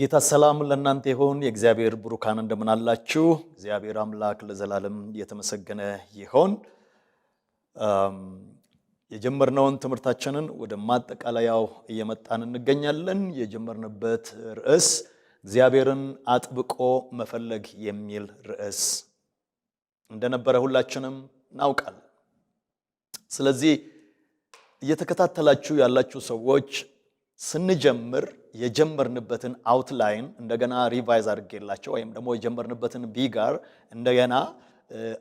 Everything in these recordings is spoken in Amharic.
የጌታ ሰላም ለእናንተ ይሁን። የእግዚአብሔር ብሩካን እንደምን አላችሁ? እግዚአብሔር አምላክ ለዘላለም የተመሰገነ ይሁን። የጀመርነውን ትምህርታችንን ወደ ማጠቃለያው እየመጣን እንገኛለን። የጀመርንበት ርዕስ እግዚአብሔርን አጥብቆ መፈለግ የሚል ርዕስ እንደነበረ ሁላችንም እናውቃለን። ስለዚህ እየተከታተላችሁ ያላችሁ ሰዎች ስንጀምር የጀመርንበትን አውትላይን እንደገና ሪቫይዝ አድርጌላችሁ ወይም ደግሞ የጀመርንበትን ቢጋር እንደገና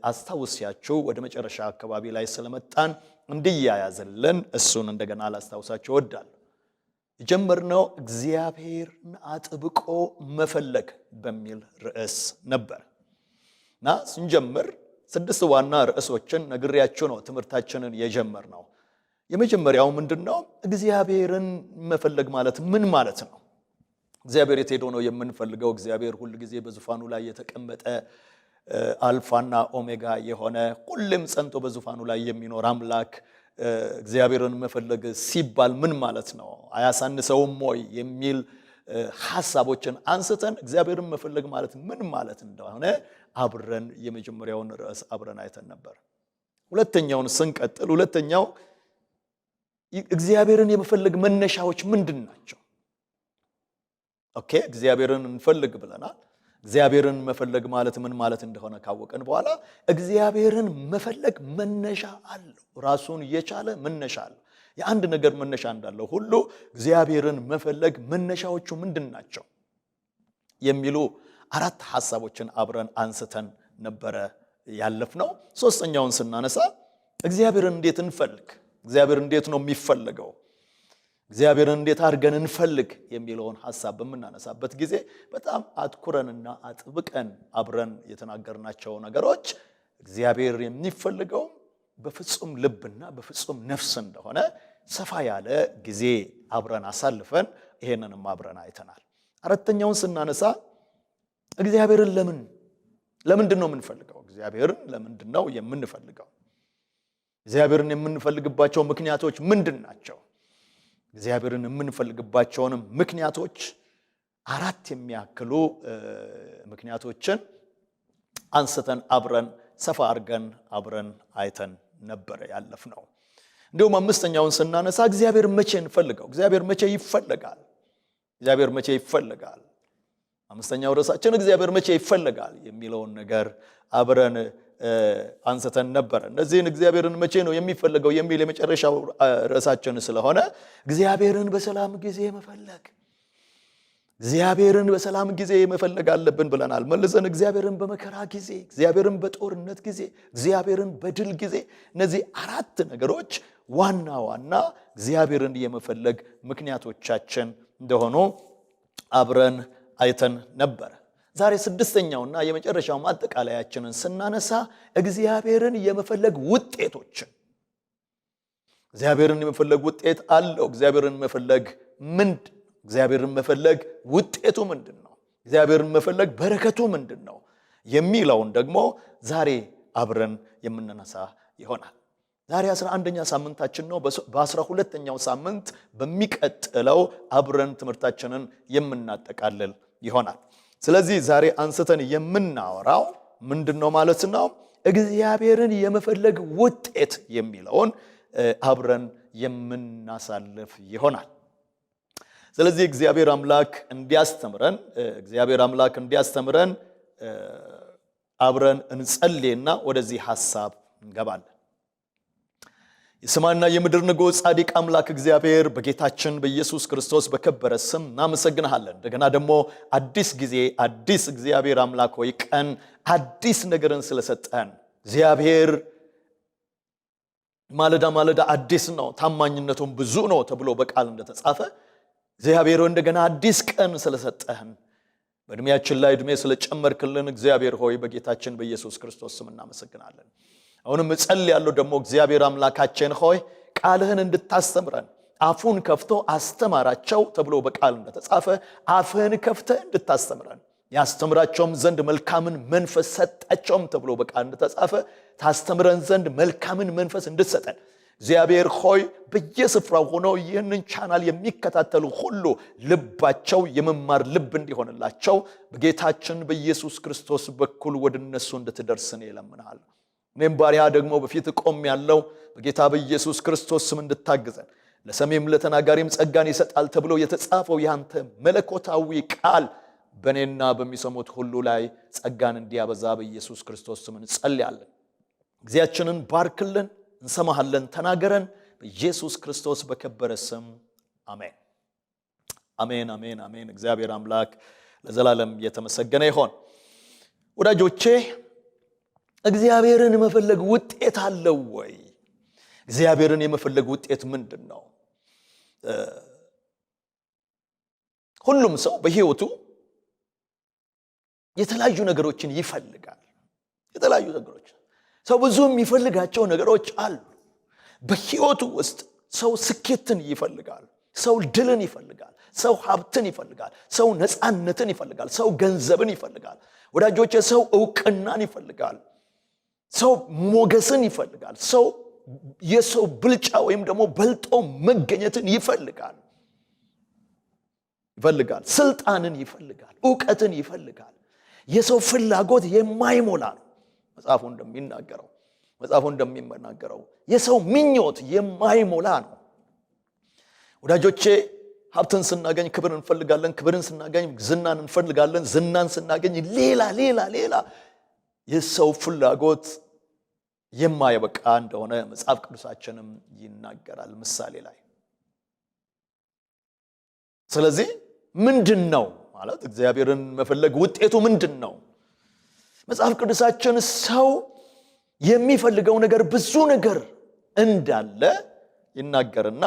አስታውሲያችሁ ወደ መጨረሻ አካባቢ ላይ ስለመጣን እንዲያያዝልን እሱን እንደገና ላስታውሳችሁ እወዳለሁ። የጀመርነው እግዚአብሔርን አጥብቆ መፈለግ በሚል ርዕስ ነበር እና ስንጀምር 6 ዋና ርዕሶችን ነግሬያችሁ ነው ትምህርታችንን የጀመርነው። የመጀመሪያው ምንድነው? እግዚአብሔርን መፈለግ ማለት ምን ማለት ነው? እግዚአብሔር የት ሄዶ ነው የምንፈልገው? እግዚአብሔር ሁሉ ጊዜ በዙፋኑ ላይ የተቀመጠ አልፋና ኦሜጋ የሆነ ሁሉም ጸንቶ በዙፋኑ ላይ የሚኖር አምላክ እግዚአብሔርን መፈለግ ሲባል ምን ማለት ነው? አያሳንሰውም ወይ የሚል ሐሳቦችን አንስተን እግዚአብሔርን መፈለግ ማለት ምን ማለት እንደሆነ አብረን የመጀመሪያውን ርዕስ አብረን አይተን ነበር። ሁለተኛውን ስንቀጥል ሁለተኛው እግዚአብሔርን የመፈለግ መነሻዎች ምንድናቸው? ኦኬ እግዚአብሔርን እንፈልግ ብለናል። እግዚአብሔርን መፈለግ ማለት ምን ማለት እንደሆነ ካወቀን በኋላ እግዚአብሔርን መፈለግ መነሻ አለው። ራሱን የቻለ መነሻ አለው። የአንድ ነገር መነሻ እንዳለው ሁሉ እግዚአብሔርን መፈለግ መነሻዎቹ ምንድናቸው የሚሉ 4 ሐሳቦችን አብረን አንስተን ነበረ ያለፍነው። ሶስተኛውን ስናነሳ እግዚአብሔርን እንዴት እንፈልግ፣ እግዚአብሔር እንዴት ነው የሚፈልገው፣ እግዚአብሔርን እንዴት አድርገን እንፈልግ የሚለውን ሐሳብ በመናነሳበት ጊዜ በጣም አትኩረንና አጥብቀን አብረን የተናገርናቸው ነገሮች እግዚአብሔር የሚፈልገው በፍጹም ልብና በፍጹም ነፍስ እንደሆነ ሰፋ ያለ ጊዜ አብረን አሳልፈን ይሄንንም አብረን አይተናል። አራተኛውን ስናነሳ እግዚአብሔርን ለምንድን ነው የምንፈልገው? እግዚአብሔርን ለምንድን ነው የምንፈልገው? እግዚአብሔርን የምንፈልግባቸው ምክንያቶች ምንድናቸው? እግዚአብሔርን የምንፈልግባቸውንም ምክንያቶች 4 የሚያክሉ ምክንያቶችን አንስተን አብረን ሰፋ አድርገን አብረን አይተን ነበር ያለፍነው። እንዲሁም 5ኛውን ስናነሳ እግዚአብሔር መቼ እንፈልገው? እግዚአብሔር መቼ ይፈልጋል? እግዚአብሔር መቼ ይፈልጋል? 5ኛው ርዕሳችን እግዚአብሔር መቼ ይፈልጋል የሚለውን ነገር አብረን አንስተን ነበር። እነዚህን እግዚአብሔርን መቼ ነው የሚፈልገው የሚል የመጨረሻው ርዕሳችን ስለሆነ እግዚአብሔርን በሰላም ጊዜ መፈለግ፣ እግዚአብሔርን በሰላም ጊዜ መፈለግ አለብን ብለናል። መልሰን እግዚአብሔርን በመከራ ጊዜ፣ እግዚአብሔርን በጦርነት ጊዜ፣ እግዚአብሔርን በድል ጊዜ፣ እነዚህ 4 ነገሮች ዋና ዋና እግዚአብሔርን የመፈለግ ምክንያቶቻችን እንደሆኑ አብረን አይተን ነበር። ዛሬ 6ኛውና የመጨረሻው ማጠቃለያችንን ስናነሳ እግዚአብሔርን የመፈለግ ውጤቶችን፣ እግዚአብሔርን የመፈለግ ውጤት አለው። እግዚአብሔርን መፈለግ ምንድን ነው? እግዚአብሔርን መፈለግ ውጤቱ ምንድን ነው? እግዚአብሔርን መፈለግ በረከቱ ምንድን ነው የሚለውን ደግሞ ዛሬ አብረን የምንነሳ ይሆናል። ዛሬ 11ኛ ሳምንታችን ነው። በ12ኛው ሳምንት በሚቀጥለው አብረን ትምህርታችንን የምናጠቃልል ይሆናል። ስለዚህ ዛሬ አንስተን የምናወራው ምንድነው ማለት ነው? እግዚአብሔርን የመፈለግ ውጤት የሚለውን አብረን የምናሳልፍ ይሆናል። ስለዚህ እግዚአብሔር አምላክ እንዲያስተምረን አብረን እንጸልይና ወደዚህ ሐሳብ እንገባለን። የሰማይና የምድር ንጉሥ ጻድቅ አምላክ እግዚአብሔር በጌታችን በኢየሱስ ክርስቶስ በከበረ ስም እናመሰግንሃለን። እንደገና ደግሞ አዲስ ጊዜ፣ አዲስ እግዚአብሔር አምላክ ሆይ ቀን፣ አዲስ ነገርን ስለሰጠን እግዚአብሔር ማለዳ ማለዳ አዲስ ነው ታማኝነቱም ብዙ ነው ተብሎ በቃል እንደተጻፈ እግዚአብሔር እንደገና አዲስ ቀን ስለሰጠህን በእድሜያችን ላይ እድሜ ስለጨመርክልን እግዚአብሔር ሆይ በጌታችን በኢየሱስ ክርስቶስ ስም እናመሰግናለን። አሁንም እጸልያለሁ ደግሞ እግዚአብሔር አምላካችን ሆይ ቃልህን እንድታስተምረን አፉን ከፍቶ አስተማራቸው ተብሎ በቃል እንደተጻፈ አፍህን ከፍተህ እንድታስተምረን ያስተምራቸውም ዘንድ መልካምን መንፈስ ሰጣቸውም ተብሎ በቃል እንደተጻፈ ታስተምረን ዘንድ መልካምን መንፈስ እንድትሰጠን እግዚአብሔር ሆይ በየስፍራው ሆነው ይህንን ቻናል የሚከታተሉ ሁሉ ልባቸው የመማር ልብ እንዲሆንላቸው በጌታችን በኢየሱስ ክርስቶስ በኩል ወደ እነሱ እንድትደርስን ይለምናል። እኔም ባሪያ ደግሞ በፊት ቆም ያለው በጌታ በኢየሱስ ክርስቶስ ስም እንድታግዘን ለሰሜም ለተናጋሪም ጸጋን ይሰጣል ተብሎ የተጻፈው ያንተ መለኮታዊ ቃል በእኔና በሚሰሙት ሁሉ ላይ ጸጋን እንዲያበዛ በኢየሱስ ክርስቶስ ስም እንጸልያለን። እግዚአችንን ባርክልን፣ እንሰማሃለን፣ ተናገረን በኢየሱስ ክርስቶስ በከበረ ስም አሜን። አሜን አሜን አሜን። እግዚአብሔር አምላክ ለዘላለም የተመሰገነ ይሁን። ወዳጆቼ እግዚአብሔርን መፈለግ ውጤት አለው ወይ? እግዚአብሔርን የመፈለግ ውጤት ምንድነው? ሁሉም ሰው በህይወቱ የተለያዩ ነገሮችን ይፈልጋል። የተለያዩ ነገሮች ሰው ብዙ የሚፈልጋቸው ነገሮች አሉ። በህይወቱ ውስጥ ሰው ስኬትን ይፈልጋል፣ ሰው ድልን ይፈልጋል፣ ሰው ሀብትን ይፈልጋል፣ ሰው ነፃነትን ይፈልጋል፣ ሰው ገንዘብን ይፈልጋል። ወዳጆቼ ሰው ዕውቅናን ይፈልጋል፣ ሰው ሞገስን ይፈልጋል፣ ሰው የሰው ብልጫ ወይም ደግሞ በልጦ መገኘትን ይፈልጋል፣ ስልጣንን ይፈልጋል፣ ዕውቀትን ይፈልጋል። የሰው ፍላጎት የማይሞላ ነው። መጽሐፉ እንደሚናገረው የሰው ምኞት የማይሞላ ነው። ወዳጆቼ ሀብትን ስናገኝ ክብርን እንፈልጋለን፣ ክብርን ስናገኝ ዝናን እንፈልጋለን፣ ዝናን ስናገኝ ሌላ የሰው ፍላጎት የማይበቃ እንደሆነ መጽሐፍ ቅዱሳችንም ይናገራል ምሳሌ ላይ። ስለዚህ ምንድነው ማለት እግዚአብሔርን መፈለግ ውጤቱ ምንድነው? መጽሐፍ ቅዱሳችን ሰው የሚፈልገው ነገር ብዙ ነገር እንዳለ ይናገርና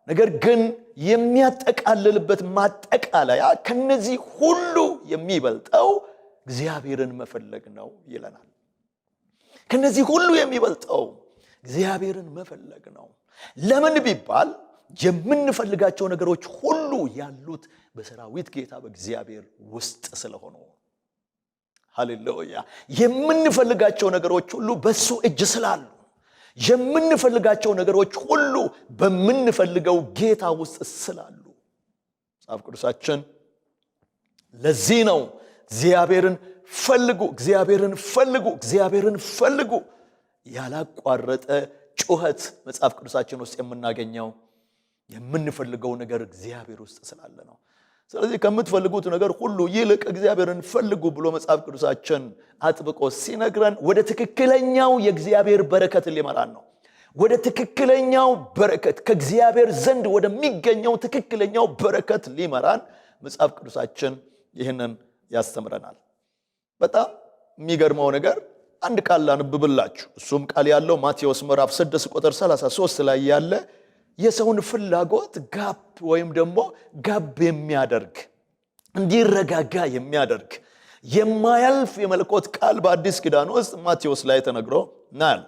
ነገር ግን የሚያጠቃልልበት ማጠቃለያ ከነዚህ ሁሉ የሚበልጠው እግዚአብሔርን መፈለግ ነው ይለናል። ከነዚህ ሁሉ የሚበልጠው እግዚአብሔርን መፈለግ ነው። ለምን ቢባል የምንፈልጋቸው ነገሮች ሁሉ ያሉት በሰራዊት ጌታ በእግዚአብሔር ውስጥ ስለሆኑ። ሃሌሉያ! የምንፈልጋቸው ነገሮች ሁሉ በሱ እጅ ስላሉ፣ የምንፈልጋቸው ነገሮች ሁሉ በምንፈልገው ጌታ ውስጥ ስላሉ መጽሐፍ ቅዱሳችን ለዚህ ነው እግዚአብሔርን ፈልጉ ያላቋረጠ ጩኸት መጽሐፍ ቅዱሳችን ውስጥ የምናገኘው የምንፈልገው ነገር እግዚአብሔር ውስጥ ስላለ ነው። ስለዚህ ከምትፈልጉት ነገር ሁሉ ይልቅ እግዚአብሔርን ፈልጉ ብሎ መጽሐፍ ቅዱሳችን አጥብቆ ሲነግረን ወደ ትክክለኛው የእግዚአብሔር በረከት ሊመራን ነው። ወደ ትክክለኛው በረከት ከእግዚአብሔር ዘንድ ወደሚገኘው ትክክለኛው በረከት ሊመራን መጽሐፍ ቅዱሳችን ይህንን ያስተምረናል። በጣም የሚገርመው ነገር አንድ ቃል ላንብብላችሁ። እሱም ቃል ያለው ማቴዎስ ምዕራፍ 6 ቁጥር 33 ላይ ያለ የሰውን ፍላጎት ወይም ደግሞ ጋብ የሚያደርግ እንዲረጋጋ የሚያደርግ የማያልፍ የመለኮት ቃል በአዲስ ኪዳን ውስጥ ማቴዎስ ላይ ተነግሮ እናያለን።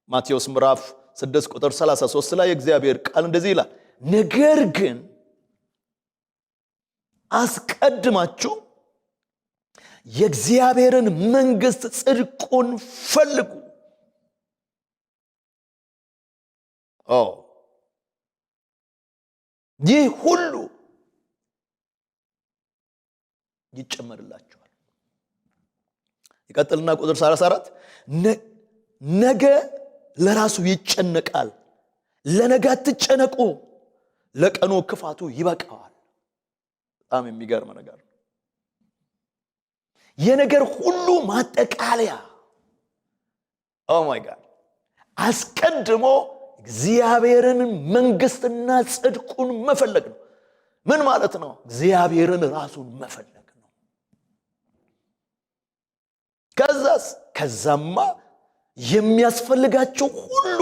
ማቴዎስ ምዕራፍ 6 ቁጥር 33 ላይ የእግዚአብሔር ቃል እንደዚህ ይላል፣ ነገር ግን አስቀድማችሁ የእግዚአብሔርን መንግስት ጽድቁን ፈልጉ። ይህ ሁሉ ይጨመርላችኋል። ይቀጥልና ቁጥር 34 ነገ ለራሱ ይጨነቃል፣ ለነገ አትጨነቁ፣ ለቀኑ ክፋቱ ይበቃዋል። በጣም የሚገርም ነገር ነው። የነገር ሁሉ ማጠቃለያ ማይ ጋድ አስቀድሞ እግዚአብሔርን መንግስትና ጽድቁን መፈለግ ነው። ምን ማለት ነው? እግዚአብሔርን ራሱን መፈለግ ነው። ከዛማ የሚያስፈልጋቸው ሁሉ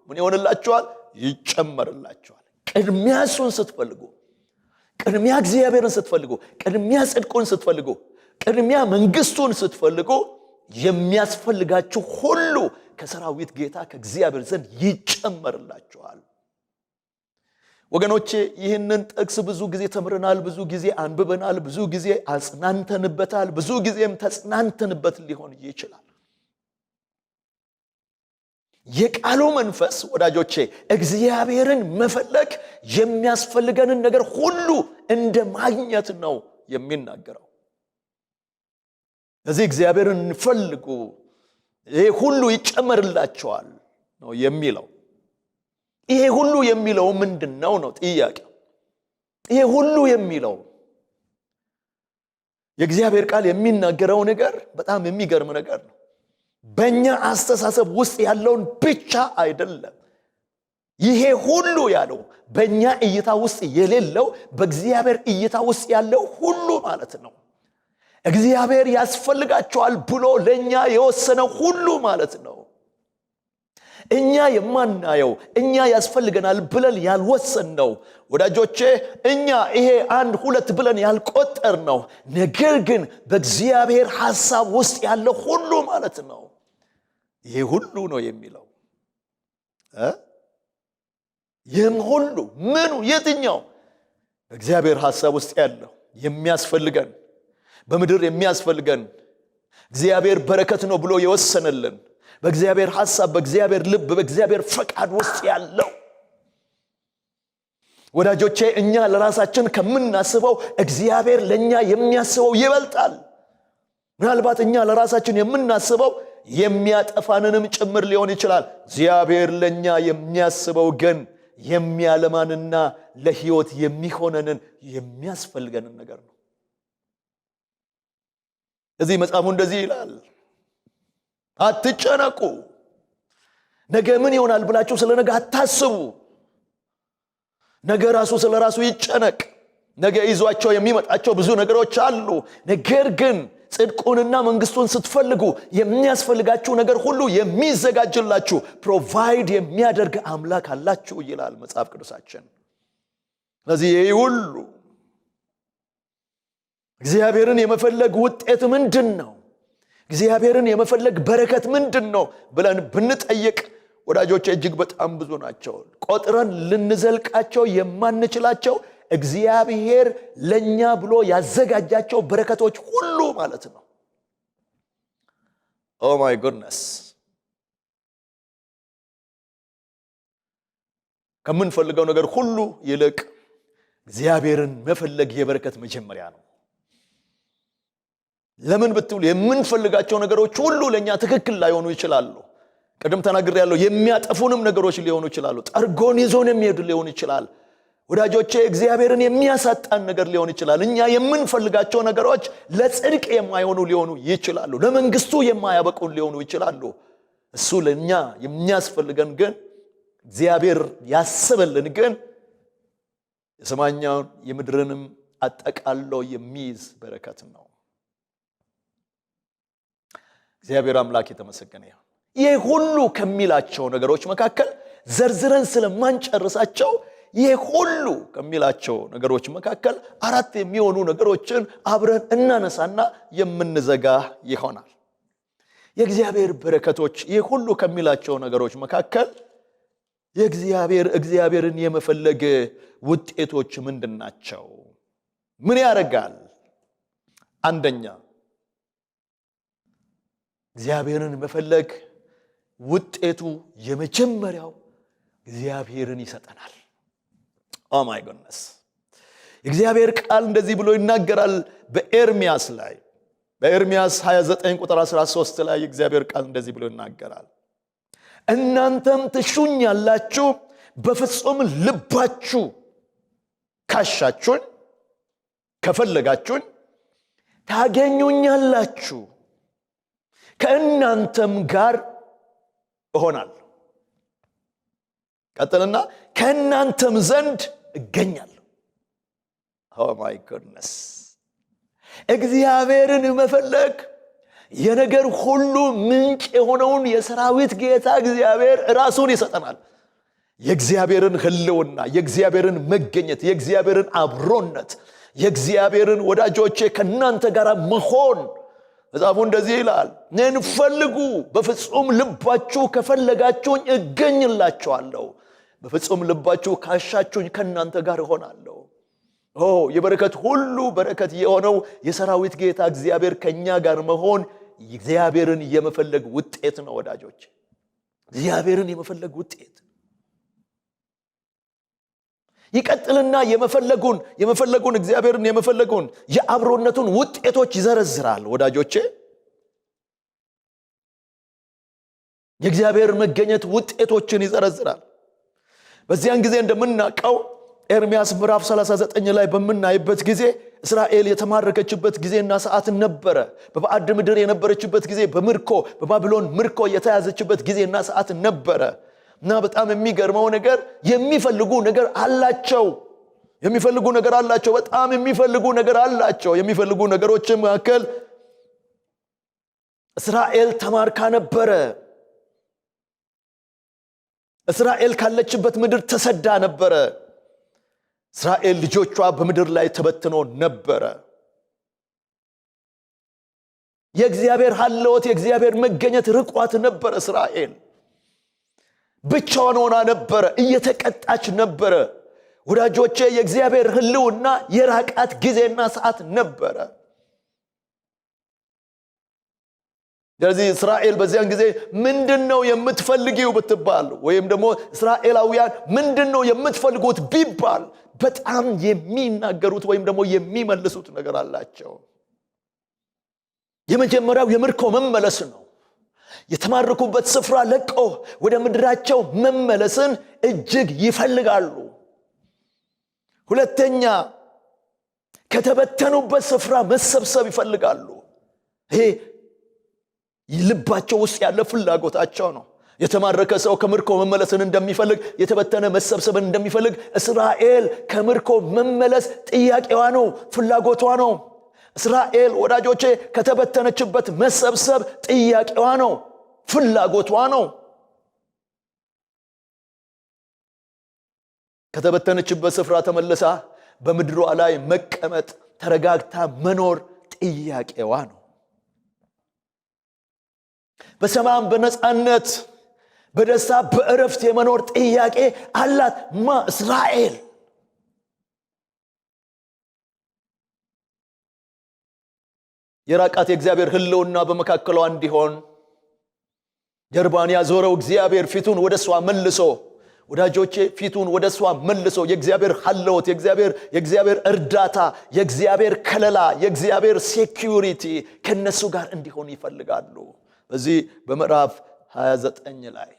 ምን ይሆንላችኋል? ይጨመርላችኋል። ቅድሚያ እሱን ስትፈልጉ፣ ቅድሚያ እግዚአብሔርን ስትፈልጉ፣ ቅድሚያ ጽድቁን ስትፈልጉ፣ ቅድሚያ መንግስቱን ስትፈልጉ የሚያስፈልጋችሁ ሁሉ ከሰራዊት ጌታ ከእግዚአብሔር ዘንድ ይጨመርላችኋል። ወገኖቼ ይህንን ጥቅስ ብዙ ጊዜ ተምረናል፣ ብዙ ጊዜ አንብበናል፣ ብዙ ጊዜ አጽናንተንበታል፣ ብዙ ጊዜም ተጽናንተንበት ሊሆን ይችላል። የቃሉ መንፈስ ወዳጆቼ እግዚአብሔርን መፈለግ የሚያስፈልገንን ነገር ሁሉ እንደ ማግኘት ነው የሚናገረው። ስለዚህ እግዚአብሔርን ፈልጉ ይሄ ሁሉ ይጨመርላችኋል ነው የሚለው። ይሄ ሁሉ የሚለው ምንድነው ነው ጥያቄው። ይሄ ሁሉ የሚለው የእግዚአብሔር ቃል የሚናገረው ነገር በጣም የሚገርም ነገር ነው። በእኛ አስተሳሰብ ውስጥ ያለውን ብቻ አይደለም። ይሄ ሁሉ ያለው በእኛ እይታ ውስጥ የሌለው በእግዚአብሔር እይታ ውስጥ ያለው ሁሉ ማለት ነው። እግዚአብሔር ያስፈልጋቸዋል ብሎ ለኛ የወሰነው ሁሉ ማለት ነው። እኛ የማናየው እኛ ያስፈልገናል ብለን ያልወሰንነው ወዳጆቼ እኛ ይሄ 1 2 ብለን ያልቆጠርነው ነገር ግን በእግዚአብሔር ሐሳብ ውስጥ ያለው ሁሉ ማለት ነው። ይሄ ሁሉ ነው የሚለው ይህም ሁሉ ምኑ የትኛው በእግዚአብሔር ሐሳብ ውስጥ ያለው የሚያስፈልገን በምድር የሚያስፈልገን እግዚአብሔር በረከት ነው ብሎ የወሰነልን በእግዚአብሔር ሐሳብ በእግዚአብሔር ልብ በእግዚአብሔር ፈቃድ ውስጥ ያለው ወዳጆቼ እኛ ለራሳችን ከምናስበው እግዚአብሔር ለኛ የሚያስበው ይበልጣል። ምናልባት እኛ ለራሳችን የምናስበው የሚያጠፋንንም ጭምር ሊሆን ይችላል። እግዚአብሔር ለኛ የሚያስበው ግን የሚያለማንና ለሕይወት የሚሆነንን የሚያስፈልገንን ነገር ነው። እዚህ መጽሐፉ እንደዚህ ይላል፣ አትጨነቁ፣ ነገ ምን ይሆናል ብላችሁ ስለ ነገ አታስቡ። ነገ ራሱ ስለ ራሱ ይጨነቅ። ነገ ይዟቸው የሚመጣቸው ብዙ ነገሮች አሉ። ነገር ግን ጽድቁንና መንግስቱን ስትፈልጉ የሚያስፈልጋችሁ ነገር ሁሉ የሚዘጋጅላችሁ ፕሮቫይድ የሚያደርግ አምላክ አላችሁ ይላል መጽሐፍ ቅዱሳችን። ስለዚህ ይሄ ሁሉ እግዚአብሔርን የመፈለግ ውጤት ምንድነው? እግዚአብሔርን የመፈለግ በረከት ምንድነው ብለን ብንጠይቅ ወዳጆቼ እጅግ በጣም ብዙ ናቸው። ቆጥረን ልንዘልቃቸው የማንችላቸው እግዚአብሔር ለኛ ብሎ ያዘጋጃቸው በረከቶች ሁሉ ማለት ነው። ኦ ማይ ጉድነስ! ከምንፈልገው ነገር ሁሉ ይልቅ እግዚአብሔርን መፈለግ የበረከት መጀመሪያ ነው። ለምን ብትሉ የምንፈልጋቸው ነገሮች ሁሉ ለኛ ትክክል ላይሆኑ ይችላሉ። ቀደም ተናግሬያለሁ። የሚያጠፉንም ነገሮች ሊሆኑ ይችላሉ። ጠርጎን ይዞን የሚሄዱ ሊሆኑ ይችላል። ወዳጆቼ እግዚአብሔርን የሚያሳጣን ነገር ሊሆን ይችላል። እኛ የምንፈልጋቸው ነገሮች ለጽድቅ የማይሆኑ ሊሆኑ ይችላሉ። ለመንግስቱ የማያበቁን ሊሆኑ ይችላሉ። እሱ ለኛ የሚያስፈልገን ግን እግዚአብሔር ያስበልን ግን የሰማያውን የምድርንም አጠቃሎ የሚይዝ በረከት ነው። እግዚአብሔር አምላክ የተመሰገነ ይሁን። ይሄ ሁሉ ከሚላቸው ነገሮች መካከል ዘርዝረን ስለማንጨርሳቸው ይሄ ሁሉ ከሚላቸው ነገሮች መካከል 4 የሚሆኑ ነገሮችን አብረን እናነሳና የምንዘጋ ይሆናል። የእግዚአብሔር በረከቶች ይሄ ሁሉ ከሚላቸው ነገሮች መካከል እግዚአብሔርን የመፈለግ ውጤቶች ምንድናቸው? ምን ያደርጋል? አንደኛ እግዚአብሔርን መፈለግ ውጤቱ የመጀመሪያው እግዚአብሔርን ይሰጠናል። ኦ ማይ ጎድነስ! እግዚአብሔር ቃል እንደዚህ ብሎ ይናገራል በኤርሚያስ ላይ በኤርሚያስ 29 ቁጥር 13 ላይ እግዚአብሔር ቃል እንደዚህ ብሎ ይናገራል። እናንተም ትሹኛላችሁ፣ በፍጹም ልባችሁ ካሻችሁኝ ከፈለጋችሁኝ ታገኙኛላችሁ፣ ከእናንተም ጋር እሆናለሁ። ቀጥልና ከእናንተም ዘንድ እገኛለሁ። ኦ ማይ ጉድነስ! እግዚአብሔርን መፈለግ የነገር ሁሉ ምንጭ የሆነውን የሰራዊት ጌታ እግዚአብሔር ራሱን ይሰጠናል። የእግዚአብሔርን ህልውና፣ የእግዚአብሔርን መገኘት፣ የእግዚአብሔርን አብሮነት፣ የእግዚአብሔርን ወዳጆቼ ከእናንተ ጋር መሆን መጽሐፉ እንደዚህ ይላል፣ እኔን ፈልጉ፣ በፍጹም ልባችሁ ከፈለጋችሁኝ እገኝላችኋለሁ፣ በፍጹም ልባችሁ ካሻችሁኝ ከእናንተ ጋር እሆናለሁ። የበረከት ሁሉ በረከት የሆነው የሰራዊት ጌታ እግዚአብሔር ከኛ ጋር መሆን እግዚአብሔርን የመፈለግ ውጤት ነው ወዳጆች። እግዚአብሔርን የመፈለግ ውጤት ይቀጥልና የመፈለጉን እግዚአብሔርን የመፈለጉን የአብሮነቱን ውጤቶች ይዘረዝራል። ወዳጆቼ የእግዚአብሔር መገኘት ውጤቶችን ይዘረዝራል። በዚያን ጊዜ እንደምናውቀው ኤርምያስ ምዕራፍ 39 ላይ በመናይበት ጊዜ እስራኤል የተማረከችበት ጊዜና ሰዓት ነበረ። በባዕድ ምድር የነበረችበት ጊዜ በባቢሎን ምርኮ የተያዘችበት ጊዜና ሰዓት ነበረ። እና በጣም የሚገርመው ነገር የሚፈልጉ ነገር አላቸው። በጣም የሚፈልጉ ነገር አላቸው። የሚፈልጉ ነገሮች መካከል እስራኤል ተማርካ ነበረ። እስራኤል ካለችበት ምድር ተሰዳ ነበረ። እስራኤል ልጆቿ በምድር ላይ ተበትነው ነበረ። የእግዚአብሔር ሐልዎት የእግዚአብሔር መገኘት ርቋት ነበረ። እስራኤል ብቻዋን ሆና ነበረ፣ እየተቀጣች ነበረ። ወዳጆቼ የእግዚአብሔር ሕልውና የራቃት ጊዜና ሰዓት ነበረ። ስለዚህ እስራኤል በዚያን ጊዜ ምንድነው የምትፈልጊው ብትባል ወይም ደግሞ እስራኤላውያን ምንድነው የምትፈልጉት ቢባል በጣም የሚናገሩት ወይም ደግሞ የሚመልሱት ነገር አላቸው። የመጀመሪያው የምርኮ መመለስ ነው። የተማረኩበት ስፍራ ለቀው ወደ ምድራቸው መመለስን እጅግ ይፈልጋሉ። ሁለተኛ ከተበተኑበት ስፍራ መሰብሰብ ይፈልጋሉ። ይሄ ልባቸው ውስጥ ያለ ፍላጎታቸው ነው። የተማረከ ሰው ከምርኮ መመለስን እንደሚፈልግ፣ የተበተነ መሰብሰብን እንደሚፈልግ እስራኤል ከምርኮ መመለስ ጥያቄዋ ነው፣ ፍላጎቷ ነው። እስራኤል ወዳጆቼ ከተበተነችበት መሰብሰብ ጥያቄዋ ነው፣ ፍላጎቷ ነው። ከተበተነችበት ስፍራ ተመልሳ በምድሯ ላይ መቀመጥ፣ ተረጋግታ መኖር ጥያቄዋ ነው። በሰላም በነጻነት በደስታ በእረፍት የመኖር ጥያቄ አላት እስራኤል። የራቃት የእግዚአብሔር ሕልውና በመካከሏ እንዲሆን ጀርባን ያዞረው እግዚአብሔር ፊቱን ወደሷ መልሶ ወዳጆቼ ፊቱን ወደሷ መልሶ የእግዚአብሔር ሐልዎት የእግዚአብሔር እርዳታ የእግዚአብሔር ከለላ የእግዚአብሔር ሴኩሪቲ ከነሱ ጋር እንዲሆን ይፈልጋሉ። በዚህ በምዕራፍ 29 ላይ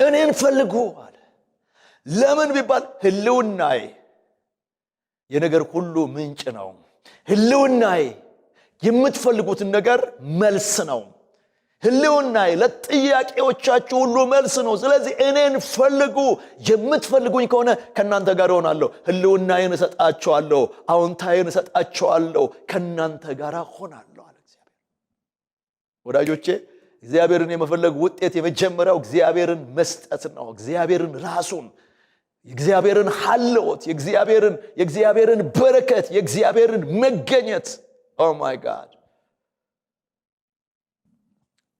እኔን ፈልጉ አለ። ለምን ቢባል ሕልውናዬ የነገር ሁሉ ምንጭ ነው። ሕልውናዬ የምትፈልጉትን ነገር መልስ ነው። ሕልውናዬ ለጥያቄዎቻችሁ ሁሉ መልስ ነው። ስለዚህ እኔን ፈልጉ። የምትፈልጉኝ ከሆነ ከናንተ ጋር ሆናለሁ። ሕልውናዬን እሰጣቸዋለሁ፣ አዎንታዬን እሰጣቸዋለሁ፣ ከናንተ ጋር ሆናለሁ አለ እግዚአብሔር። ወዳጆቼ እግዚአብሔርን የመፈለግ ውጤት የመጀመሪያው እግዚአብሔርን መስጠት ነው። እግዚአብሔርን ራሱን የእግዚአብሔርን ሐልዎት የእግዚአብሔርን በረከት የእግዚአብሔርን መገኘት ኦ ማይ ጋድ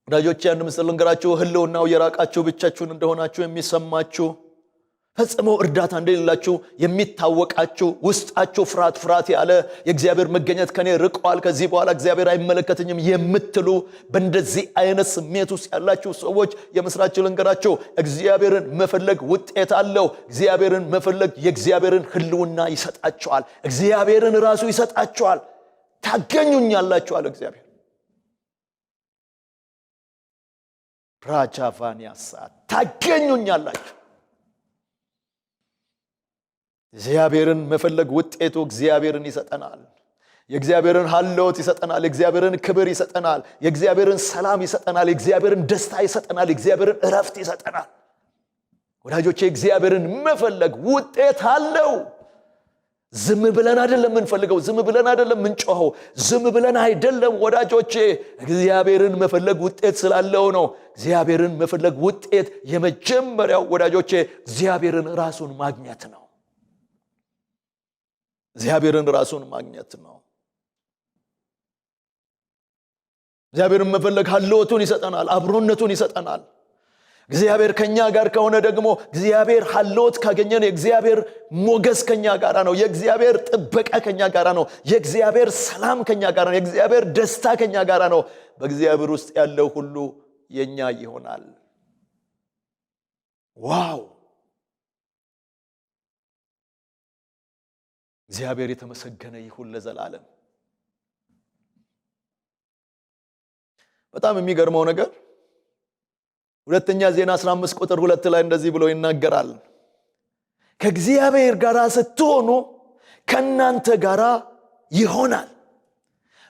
ወዳጆቼ አንድ ምስል ልንገራችሁ። ሕልውናው የራቃችሁ ብቻችሁን እንደሆናችሁ የሚሰማችሁ ፈጽሞ እርዳታ እንደሌላችሁ የሚታወቃችሁ ውስጣችሁ ፍርሃት ያለ የእግዚአብሔር መገኘት ከኔ ርቋል፣ ከዚህ በኋላ እግዚአብሔር አይመለከተኝም የምትሉ በእንደዚህ አይነት ስሜት ውስጥ ያላችሁ ሰዎች የምስራች ልንገራችሁ። እግዚአብሔርን መፈለግ ውጤት አለው። እግዚአብሔርን መፈለግ የእግዚአብሔርን ሕልውና ይሰጣችኋል። እግዚአብሔርን ራሱ ይሰጣችኋል። ታገኙኛላችኋል እግዚአብሔር ፕራቻፋኒያሳ ታገኙኛላችሁ። እግዚአብሔርን መፈለግ ውጤቱ እግዚአብሔርን ይሰጠናል። የእግዚአብሔርን ሐልዎት ይሰጠናል። የእግዚአብሔርን ክብር ይሰጠናል። የእግዚአብሔርን ሰላም ይሰጠናል። የእግዚአብሔርን ደስታ ይሰጠናል። የእግዚአብሔርን እረፍት ይሰጠናል። ወዳጆቼ እግዚአብሔርን መፈለግ ውጤት አለው። ዝም ብለን አይደለም የምንፈልገው፣ ዝም ብለን አይደለም የምንጮኸው፣ ዝም ብለን አይደለም ወዳጆቼ። እግዚአብሔርን መፈለግ ውጤት ስላለው ነው። እግዚአብሔርን መፈለግ ውጤት የመጀመሪያው ወዳጆቼ እግዚአብሔርን ራሱን ማግኘት ነው። እግዚአብሔርን ራሱን ማግኘት ነው። እግዚአብሔርን መፈለግ ሐልዎቱን ይሰጠናል፣ አብሮነቱን ይሰጠናል። እግዚአብሔር ከኛ ጋር ከሆነ ደግሞ እግዚአብሔር ሐልዎት ካገኘን የእግዚአብሔር ሞገስ ከኛ ጋር ነው። የእግዚአብሔር ጥበቃ ከኛ ጋር ነው። የእግዚአብሔር ሰላም ከኛ ጋር ነው። የእግዚአብሔር ደስታ ከኛ ጋር ነው። በእግዚአብሔር ውስጥ ያለው ሁሉ የኛ ይሆናል። ዋው! እግዚአብሔር የተመሰገነ ይሁን ለዘላለም። በጣም የሚገርመው ነገር ሁለተኛ ዜና 15 ቁጥር 2 ላይ እንደዚህ ብሎ ይናገራል። ከእግዚአብሔር ጋር ስትሆኑ ከእናንተ ጋር ይሆናል፣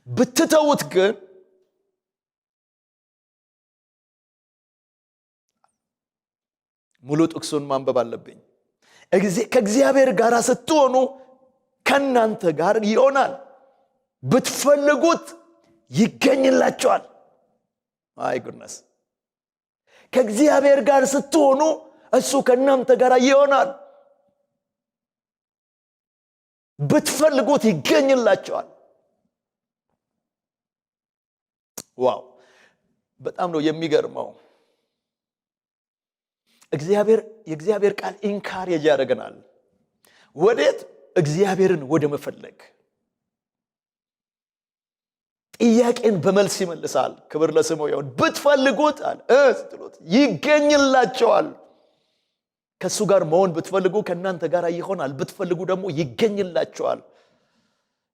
ብትተውት ግን ሙሉ ጥቅሱን ማንበብ አለብኝ። ከእግዚአብሔር ጋር ስትሆኑ ከእናንተ ጋር ይሆናል፣ ብትፈልጉት ይገኝላችኋል። አይ ጉድነስ! ከእግዚአብሔር ጋር ስትሆኑ እሱ ከእናንተ ጋር ይሆናል፣ ብትፈልጉት ይገኝላችኋል። ዋው! በጣም ነው የሚገርመው። የእግዚአብሔር ቃል ኢንካሬጅ ያደርገናል። ወዴት? እግዚአብሔርን ወደ መፈለግ። ጥያቄን በመልስ ይመልሳል። ክብር ለስሙ ይሁን። ብትፈልጉት አለ ስትሉት ይገኝላችኋል። ከሱ ጋር መሆን ብትፈልጉ ከእናንተ ጋር ይሆናል፣ ብትፈልጉ ደግሞ ይገኝላችኋል።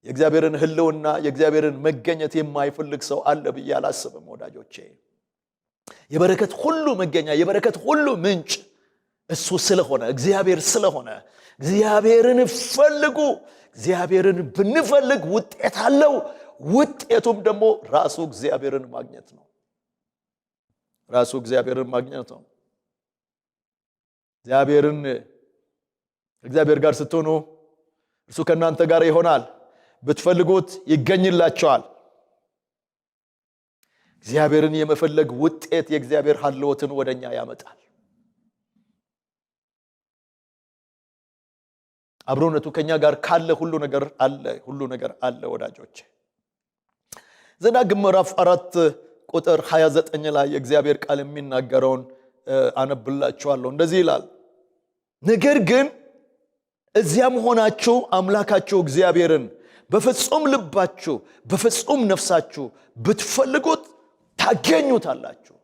የእግዚአብሔርን ሕልውና የእግዚአብሔርን መገኘት የማይፈልግ ሰው አለ ብዬ አላስብም ወዳጆቼ። የበረከት ሁሉ መገኛ የበረከት ሁሉ ምንጭ እሱ ስለሆነ እግዚአብሔር ስለሆነ እግዚአብሔርን ፈልጉ። እግዚአብሔርን ብንፈልግ ውጤት አለው። ውጤቱም ደግሞ ራሱ እግዚአብሔርን ማግኘት ነው። ራሱ እግዚአብሔርን ማግኘት ነው። እግዚአብሔር ጋር ስትሆኑ እርሱ ከእናንተ ጋር ይሆናል፣ ብትፈልጉት ይገኝላችኋል። እግዚአብሔርን የመፈለግ ውጤት የእግዚአብሔር ሐልዎትን ወደኛ ያመጣል። አብሮነቱ ከኛ ጋር ካለ ሁሉ ነገር አለ ወዳጆቼ። ዘዳግም ምዕራፍ 4 ቁጥር 29 ላይ የእግዚአብሔር ቃል የሚናገረውን አነብላችኋለሁ። እንደዚህ ይላል፣ ነገር ግን እዚያም ሆናችሁ አምላካችሁ እግዚአብሔርን በፍጹም ልባችሁ በፍጹም ነፍሳችሁ ብትፈልጉት ታገኙታላችሁ።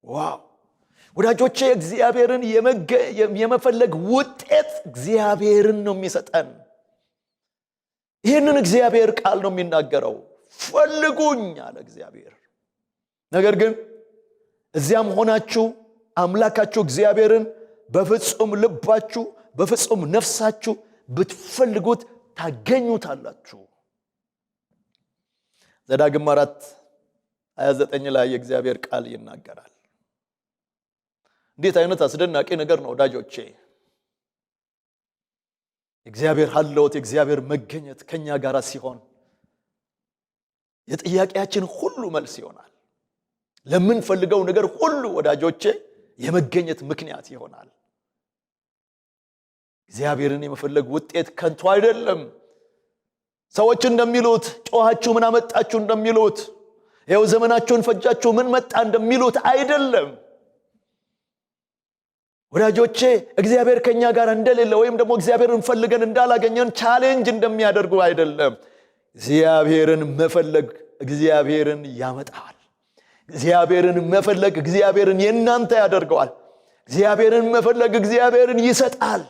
ዋው ወዳጆቼ! እግዚአብሔርን የመፈለግ ውጤት እግዚአብሔርን ነው የሚሰጠን። ይህንን እግዚአብሔር ቃል ነው የሚናገረው። ፈልጉኝ አለ እግዚአብሔር። ነገር ግን እዚያም ሆናችሁ አምላካችሁ እግዚአብሔርን በፍጹም ልባችሁ በፍጹም ነፍሳችሁ ብትፈልጉት ታገኙታላችሁ። ዘዳግም 4:29 ላይ የእግዚአብሔር ቃል ይናገራል። እንዴት አይነት አስደናቂ ነገር ነው ወዳጆቼ! እግዚአብሔር ሐልዎት የእግዚአብሔር መገኘት ከኛ ጋር ሲሆን የጥያቄያችን ሁሉ መልስ ይሆናል። ለምንፈልገው ነገር ሁሉ ወዳጆቼ የመገኘት ምክንያት ይሆናል። እግዚአብሔርን የመፈለግ ውጤት ከንቱ አይደለም። ሰዎች እንደሚሉት ጮኻችሁ ምን አመጣችሁ እንደሚሉት፣ ይኸው ዘመናችሁን ፈጃችሁ ምን መጣ እንደሚሉት አይደለም ወዳጆቼ። እግዚአብሔር ከኛ ጋር እንደሌለ ወይም ደግሞ እግዚአብሔርን ፈልገን እንዳላገኘን ቻሌንጅ እንደሚያደርጉ አይደለም። እግዚአብሔርን መፈለግ እግዚአብሔርን ያመጣል። እግዚአብሔርን መፈለግ እግዚአብሔርን የናንተ ያደርገዋል። እግዚአብሔርን መፈለግ እግዚአብሔርን ይሰጣል።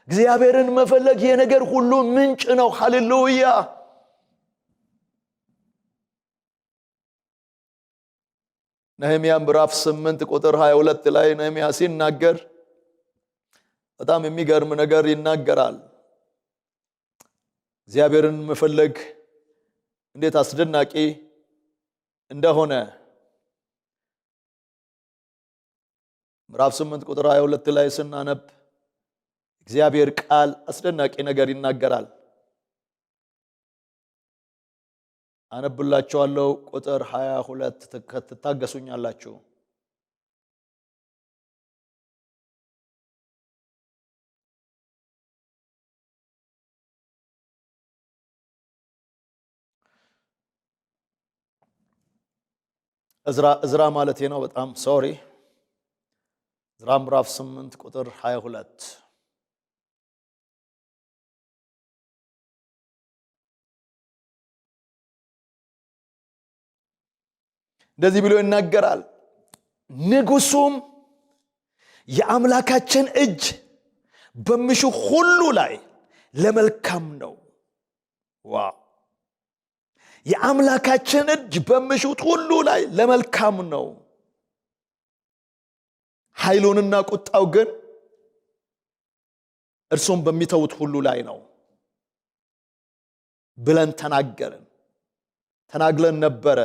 እግዚአብሔርን መፈለግ የነገር ሁሉ ምንጭ ነው። ሃሌሉያ! ነህምያ ምዕራፍ 8 ቁጥር 22 ላይ ነህምያ ሲናገር በጣም የሚገርም ነገር ይናገራል። እግዚአብሔርን መፈለግ እንዴት አስደናቂ እንደሆነ ምዕራፍ 8 ቁጥር 22 ላይ ስናነብ እግዚአብሔር ቃል አስደናቂ ነገር ይናገራል። አነብላችኋለሁ። ቁጥር 22 ትታገሱኛላችሁ። እዝራ ማለት ነው። በጣም ሶሪ ዕዝራ ምዕራፍ 8 ቁጥር 22 እንደዚህ ብሎ ይናገራል። ንጉሡም የአምላካችን እጅ በሚሹ ሁሉ ላይ ለመልካም ነው። ዋው! የአምላካችን እጅ በሚሹት ሁሉ ላይ ለመልካም ነው፣ ኃይሉንና ቁጣው ግን እርሱም በሚተውት ሁሉ ላይ ነው ብለን ተናግለን ነበረ።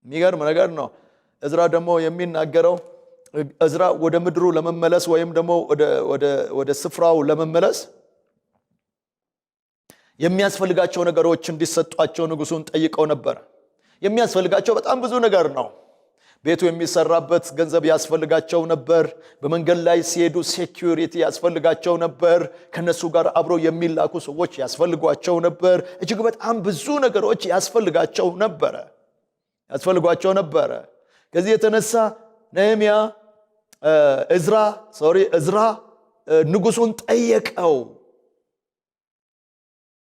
የሚገርም ነገር ነው። ዕዝራ ደግሞ የሚናገረው ዕዝራ ወደ ምድሩ ለመመለስ ወይም ደግሞ ወደ ስፍራው ለመመለስ የሚያስፈልጋቸው ነገሮች እንዲሰጧቸው ንጉሡን ጠይቀው ነበር። የሚያስፈልጋቸው በጣም ብዙ ነገር ነው። ቤቱ የሚሰራበት ገንዘብ ያስፈልጋቸው ነበር። በመንገድ ላይ ሲሄዱ ሴኩሪቲ ያስፈልጋቸው ነበር። ከነሱ ጋር አብረው የሚላኩ ሰዎች ያስፈልጓቸው ነበር። እጅግ በጣም ብዙ ነገሮች ያስፈልጓቸው ነበረ። ከዚህ የተነሳ ዕዝራ ንጉሡን ጠየቀው።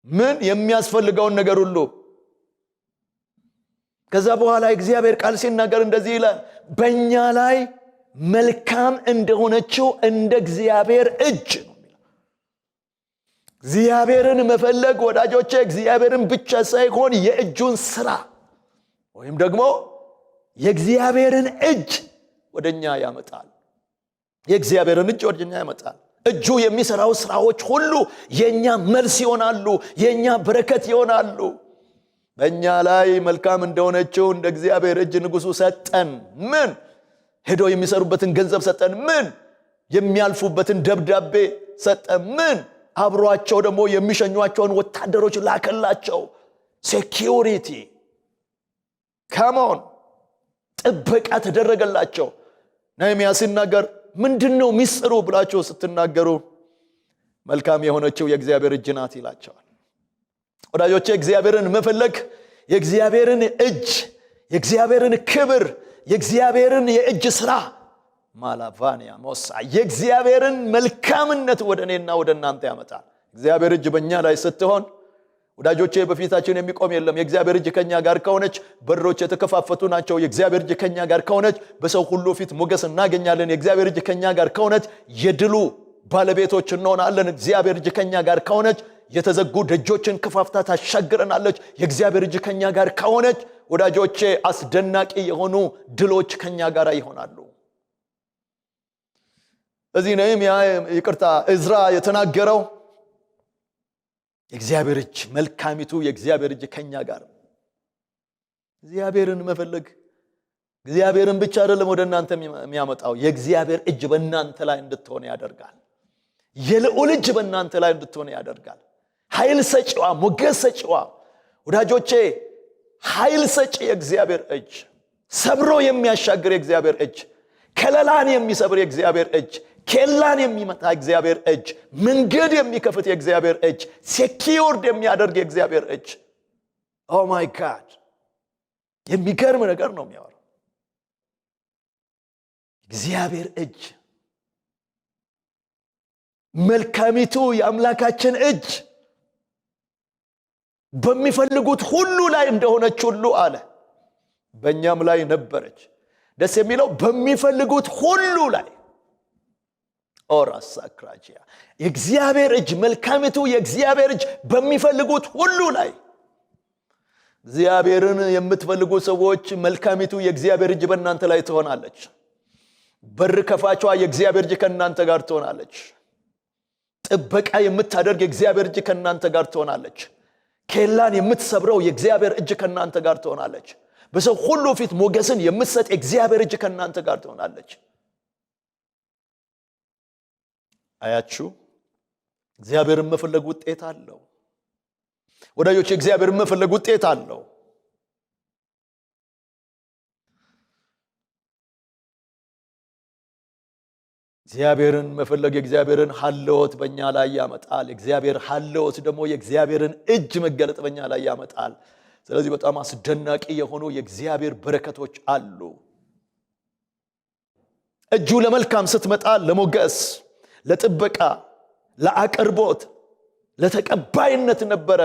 ምን የሚያስፈልገውን ነገር ሁሉ። ከዛ በኋላ እግዚአብሔር ቃል ሲናገር እንደዚህ ይላል፣ በእኛ ላይ መልካም እንደሆነችው እንደ እግዚአብሔር እጅ ነው የሚለው። እግዚአብሔርን መፈለግ ወዳጆቼ፣ እግዚአብሔርን ብቻ ሳይሆን የእጁን ስራ ወይም ደግሞ የእግዚአብሔርን እጅ ወደኛ ያመጣል። የእግዚአብሔርን እጅ ወደኛ ያመጣል። እጁ የሚሰራው ስራዎች ሁሉ የኛ መልስ ይሆናሉ፣ የኛ በረከት ይሆናሉ። በእኛ ላይ መልካም እንደሆነችው እንደ እግዚአብሔር እጅ ንጉሡ ሰጠን። ምን? ሄደው የሚሰሩበትን ገንዘብ ሰጠን። ምን? የሚያልፉበትን ደብዳቤ ሰጠን። ምን? አብሯቸው ደግሞ የሚሸኟቸውን ወታደሮች ላከላቸው። ሴኪዩሪቲ ካሞን ጥበቃ ተደረገላቸው። ነህምያ ሲናገር ምንድነው ሚስጥሩ ብላችሁ ስትናገሩ መልካም የሆነችው የእግዚአብሔር እጅ ናት ይላቸዋል። ወዳጆቼ፣ እግዚአብሔርን መፈለግ የእግዚአብሔርን እጅ፣ የእግዚአብሔርን ክብር፣ የእግዚአብሔርን የእጅ ስራ ማላቫኒያ ሞሳ የእግዚአብሔርን መልካምነት ወደ እኔና ወደ እናንተ ያመጣል። እግዚአብሔር እጅ በእኛ ላይ ስትሆን ወዳጆቼ በፊታችን የሚቆም የለም። የእግዚአብሔር እጅ ከኛ ጋር ከሆነች በሮች የተከፋፈቱ ናቸው። የእግዚአብሔር እጅ ከኛ ጋር ከሆነች በሰው ሁሉ ፊት ሞገስ እናገኛለን። የእግዚአብሔር እጅ ከኛ ጋር ከሆነች የድሉ ባለቤቶች እንሆናለን። እግዚአብሔር እጅ ከኛ ጋር ከሆነች የተዘጉ ደጆችን ከፋፍታ ታሻግረናለች። የእግዚአብሔር እጅ ከኛ ጋር ከሆነች ወዳጆቼ አስደናቂ የሆኑ ድሎች ከኛ ጋር ይሆናሉ። እዚህ ነህምያ ዕዝራ የተናገረው የእግዚአብሔር እጅ መልካሚቱ የእግዚአብሔር እጅ ከኛ ጋር። እግዚአብሔርን መፈለግ እግዚአብሔርን ብቻ አይደለም ወደ እናንተ የሚያመጣው፣ የእግዚአብሔር እጅ በእናንተ ላይ እንድትሆን ያደርጋል። የልዑል እጅ በእናንተ ላይ እንድትሆን ያደርጋል። ኃይል ሰጪዋ፣ ሞገስ ሰጪዋ ወዳጆቼ፣ ኃይል ሰጪ የእግዚአብሔር እጅ፣ ሰብሮ የሚያሻግር የእግዚአብሔር እጅ፣ ከለላን የሚሰብር የእግዚአብሔር እጅ፣ ኬላን የሚመታ የእግዚአብሔር እጅ፣ መንገድ የሚከፍት የእግዚአብሔር እጅ፣ ሴኪዩርድ የሚያደርግ የእግዚአብሔር እጅ። ኦ ማይ ጋድ! የሚገርም ነገር ነው የሚያወራው። እግዚአብሔር እጅ፣ መልካሚቱ የአምላካችን እጅ በሚፈልጉት ሁሉ ላይ እንደሆነች ሁሉ አለ በእኛም ላይ ነበረች። ደስ የሚለው በሚፈልጉት ሁሉ ላይ ኦራሳ ክራጂያ የእግዚአብሔር እጅ፣ መልካሚቱ የእግዚአብሔር እጅ በሚፈልጉት ሁሉ ላይ። እግዚአብሔርን የምትፈልጉ ሰዎች መልካሚቱ የእግዚአብሔር እጅ በእናንተ ላይ ትሆናለች። በር ከፋቿ የእግዚአብሔር እጅ ከእናንተ ጋር ትሆናለች። ጥበቃ የምታደርግ የእግዚአብሔር እጅ ከእናንተ ጋር ትሆናለች። ኬላን የምትሰብረው የእግዚአብሔር እጅ ከእናንተ ጋር ትሆናለች። በሰው ሁሉ ፊት ሞገስን የምትሰጥ የእግዚአብሔር እጅ ከእናንተ ጋር ትሆናለች። አያችሁ፣ እግዚአብሔርን መፈለግ ውጤት አለው ወዳጆች። እግዚአብሔርን መፈለግ ውጤት አለው። እግዚአብሔርን መፈለግ የእግዚአብሔርን ሐልዎት በእኛ ላይ ያመጣል። እግዚአብሔር ሐልዎት ደግሞ የእግዚአብሔርን እጅ መገለጥ በእኛ ላይ ያመጣል። ስለዚህ በጣም አስደናቂ የሆኑ የእግዚአብሔር በረከቶች አሉ። እጁ ለመልካም ስትመጣ ለሞገስ፣ ለጥበቃ፣ ለአቅርቦት፣ ለተቀባይነት ነበረ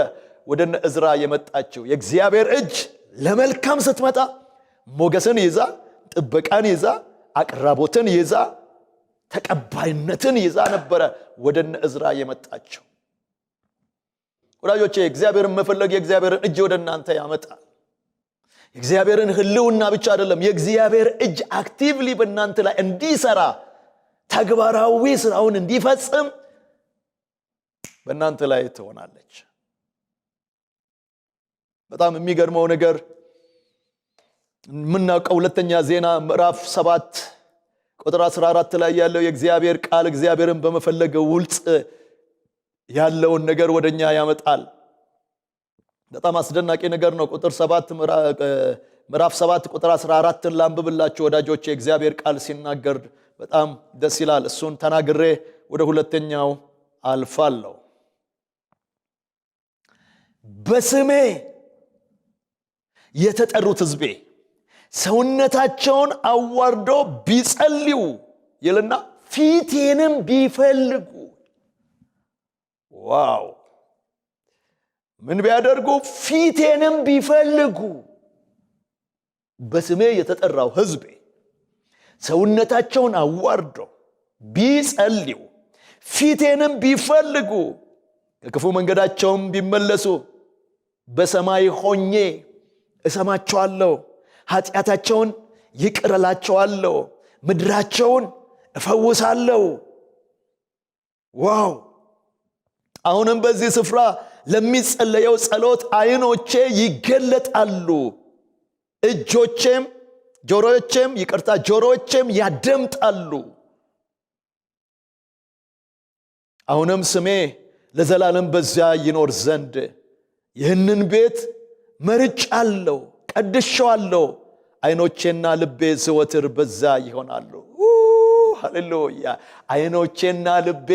ወደነ ዕዝራ የመጣችው። የእግዚአብሔር እጅ ለመልካም ስትመጣ ሞገስን ይዛ፣ ጥበቃን ይዛ፣ አቅራቦትን ይዛ፣ ተቀባይነትን ይዛ ነበረ ወደነ ዕዝራ የመጣችው። ወዳጆቼ እግዚአብሔርን መፈለግ የእግዚአብሔርን እጅ ወደ እናንተ ያመጣል። የእግዚአብሔርን ህልውና ብቻ አይደለም፣ የእግዚአብሔር እጅ አክቲቭሊ በእናንተ ላይ እንዲሰራ፣ ተግባራዊ ስራውን እንዲፈጽም በእናንተ ላይ ትሆናለች። በጣም የሚገርመው ነገር የምናውቀው ሁለተኛ ዜና ምዕራፍ 7 ቁጥር 14 ላይ ያለው የእግዚአብሔር ቃል እግዚአብሔርን በመፈለግ ውልጽ ያለውን ነገር ወደኛ ያመጣል። በጣም አስደናቂ ነገር ነው። ቁጥር 7 ምዕራፍ 7 ቁጥር 14 ላንብብላችሁ ወዳጆቼ። የእግዚአብሔር ቃል ሲናገር በጣም ደስ ይላል። እሱን ተናግሬ ወደ ሁለተኛው አልፋለሁ። በስሜ የተጠሩት ሕዝቤ ሰውነታቸውን አዋርዶ ቢጸልዩ ይልና ፊቴንም ቢፈልጉ። ዋው! ምን ቢያደርጉ? ፊቴንም ቢፈልጉ። በስሜ የተጠራው ሕዝቤ ሰውነታቸውን አዋርዶ ቢጸልዩ ፊቴንም ቢፈልጉ ከክፉ መንገዳቸውም ቢመለሱ በሰማይ ሆኜ እሰማቸዋለሁ፣ ኃጢአታቸውን ይቅር እላቸዋለሁ፣ ምድራቸውን እፈውሳለሁ። ዋው! አሁንም በዚህ ስፍራ ለሚጸለየው ጸሎት አይኖቼ ይገለጣሉ፣ ጆሮዎቼም ያደምጣሉ። አሁንም ስሜ ለዘላለም በዚያ ይኖር ዘንድ ይህንን ቤት መርጫለሁ፣ ቀድሼዋለሁ። አይኖቼና ልቤ ዘወትር በዛ ይሆናሉ። ሃሌሉያ! አይኖቼና ልቤ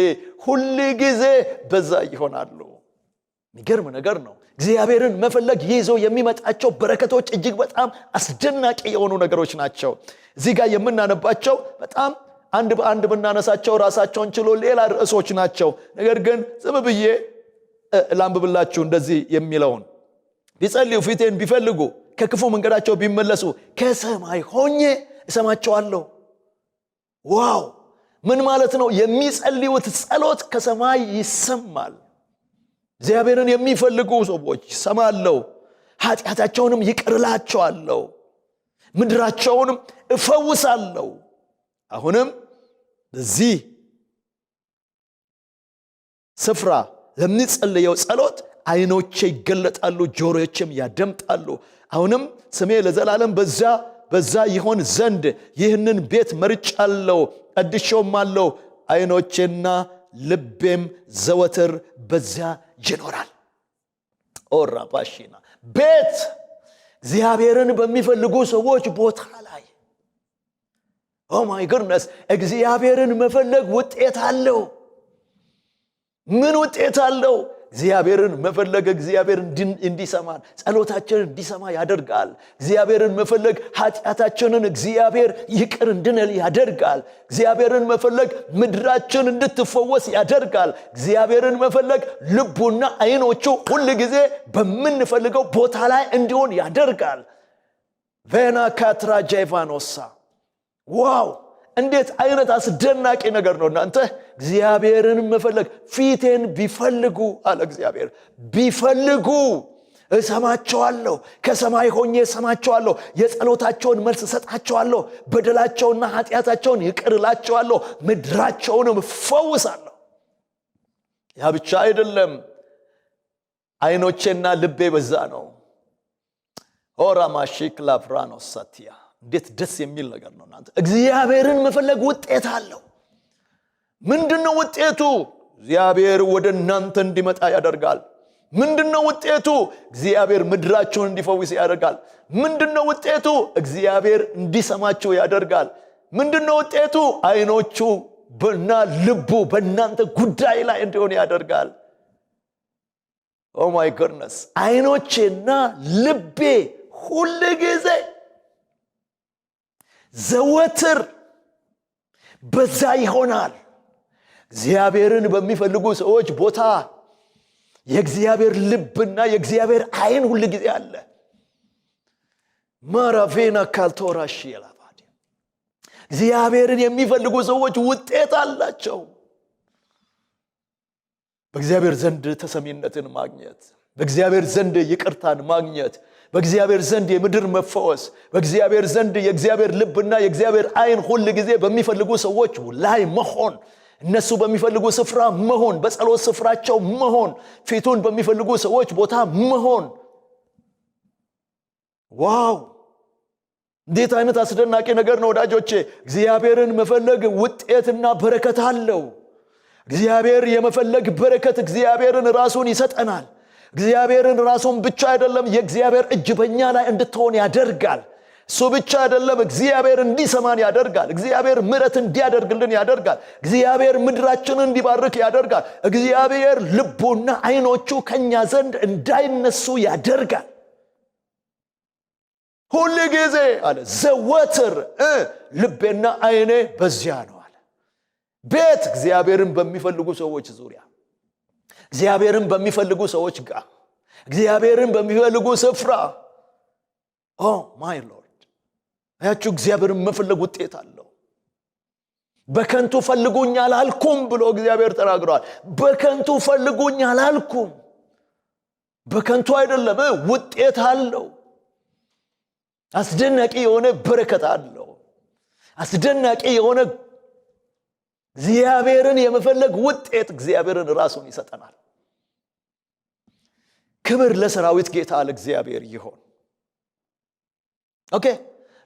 ሁሉ ጊዜ በዛ ይሆናሉ። የሚገርም ነገር ነው። እግዚአብሔርን መፈለግ ይዞ የሚመጣቸው በረከቶች እጅግ በጣም አስደናቂ የሆኑ ነገሮች ናቸው። እዚህ ጋር የምናነባቸው በጣም አንድ በአንድ ብናነሳቸው ራሳቸውን ችሎ ሌላ ርዕሶች ናቸው። ነገር ግን ዝም ብዬ ላንብብላችሁ እንደዚህ የሚለውን ቢጸልዩ ፊቴን ቢፈልጉ ከክፉ መንገዳቸው ቢመለሱ ከሰማይ ሆኜ እሰማቸዋለሁ። ዋው! ምን ማለት ነው? የሚጸልዩት ጸሎት ከሰማይ ይሰማል። እግዚአብሔርን የሚፈልጉ ሰዎች ይሰማለሁ፣ ኃጢአታቸውንም ይቅር እላቸዋለሁ፣ ምድራቸውንም እፈውሳለሁ። አሁንም በዚህ ስፍራ ለሚጸልየው ጸሎት አይኖቼ ይገለጣሉ፣ ጆሮዎቼም ያደምጣሉ። አሁንም ስሜ ለዘላለም በዛ ይሆን ዘንድ ይህንን ቤት መርጫለሁ፣ ቀድሼውማለሁ። አይኖቼና ልቤም ዘወትር በዚያ ይኖራል። ኦራ ባሺና ቤት እግዚአብሔርን በሚፈልጉ ሰዎች ቦታ ላይ ኦ ማይ ጉድነስ እግዚአብሔርን መፈለግ ውጤት አለው። ምን ውጤት አለው? እግዚአብሔርን መፈለግ እግዚአብሔር እንዲሰማን ጸሎታችንን እንዲሰማ ያደርጋል። እግዚአብሔርን መፈለግ ኃጢአታችንን እግዚአብሔር ይቅር እንድንል ያደርጋል። እግዚአብሔርን መፈለግ ምድራችን እንድትፈወስ ያደርጋል። እግዚአብሔርን መፈለግ ልቡና አይኖቹ ሁሉ ጊዜ በምንፈልገው ቦታ ላይ እንዲሆን ያደርጋል። ቬና ካትራ ጃይቫኖሳ ዋው! እንዴት አይነት አስደናቂ ነገር ነው እናንተ! እግዚአብሔርን መፈለግ ፊቴን ቢፈልጉ አለ እግዚአብሔር። ቢፈልጉ እሰማቸዋለሁ፣ ከሰማይ ሆኜ እሰማቸዋለሁ፣ የጸሎታቸውን መልስ እሰጣቸዋለሁ፣ በደላቸውና ኃጢአታቸውን ይቅር እላቸዋለሁ፣ ምድራቸውንም እፈውሳለሁ። ያ ብቻ አይደለም፣ አይኖቼና ልቤ በዛ ነው። ኦራ ማሺክ ላፍራኖስ ሳቲያ እንዴት ደስ የሚል ነገር ነው እናንተ! እግዚአብሔርን መፈለግ ውጤት አለው። ምንድነው ውጤቱ? እግዚአብሔር ወደ እናንተ እንዲመጣ ያደርጋል። ምንድነው ውጤቱ? እግዚአብሔር ምድራችሁን እንዲፈውስ ያደርጋል። ምንድነው ውጤቱ? እግዚአብሔር እንዲሰማችሁ ያደርጋል። ምንድነው ውጤቱ? አይኖቹ እና ልቡ በእናንተ ጉዳይ ላይ እንዲሆን ያደርጋል። ኦ ማይ ጉድነስ! አይኖቼና ልቤ ሁሉ ጊዜ ዘወትር በዛ ይሆናል። እግዚአብሔርን በሚፈልጉ ሰዎች ቦታ የእግዚአብሔር ልብና የእግዚአብሔር አይን ሁሉ ጊዜ አለ። ማራቬና ካልቶራሽ ይላባዲ እግዚአብሔርን የሚፈልጉ ሰዎች ውጤት አላቸው። በእግዚአብሔር ዘንድ ተሰሚነትን ማግኘት፣ በእግዚአብሔር ዘንድ ይቅርታን ማግኘት፣ በእግዚአብሔር ዘንድ የምድር መፈወስ፣ በእግዚአብሔር ዘንድ የእግዚአብሔር ልብና የእግዚአብሔር አይን ሁሉ ጊዜ በሚፈልጉ ሰዎች ላይ መሆን፣ እነሱ በሚፈልጉ ስፍራ መሆን፣ በጸሎት ስፍራቸው መሆን፣ ፊቱን በሚፈልጉ ሰዎች ቦታ መሆን። ዋው! እንዴት አይነት አስደናቂ ነገር ነው ወዳጆቼ! እግዚአብሔርን መፈለግ ውጤትና በረከት አለው። እግዚአብሔር የመፈለግ በረከት እግዚአብሔርን ራሱን ይሰጠናል። እግዚአብሔርን ራሱን ብቻ አይደለም የእግዚአብሔር እጅ በእኛ ላይ እንድትሆን ያደርጋል። እሱ ብቻ አይደለም እግዚአብሔር እንዲሰማን ያደርጋል። እግዚአብሔር ምሕረት እንዲያደርግልን ያደርጋል። እግዚአብሔር ምድራችንን እንዲባርክ ያደርጋል። እግዚአብሔር ልቡና አይኖቹ ከኛ ዘንድ እንዳይነሱ ያደርጋል። ሁሉ ጊዜ አለ ዘወትር ልቤና አይኔ በዚያ ነው አለ። ቤት እግዚአብሔርን በሚፈልጉ ሰዎች ዙሪያ፣ እግዚአብሔርን በሚፈልጉ ሰዎች ጋር፣ እግዚአብሔርን በሚፈልጉ ስፍራ። ኦ ማይ ሎርድ! አያችሁ እግዚአብሔርን መፈለግ ውጤት አለው። በከንቱ ፈልጉኝ አላልኩም ብሎ እግዚአብሔር ተናግሯል። በከንቱ ፈልጉኝ አላልኩም። በከንቱ አይደለም፣ ውጤት አለው። አስደናቂ የሆነ በረከት አለው። አስደናቂ የሆነ እግዚአብሔርን የመፈለግ ውጤት እግዚአብሔርን ራሱን ይሰጠናል። ክብር ለሰራዊት ጌታ ለእግዚአብሔር ይሁን። ኦኬ፣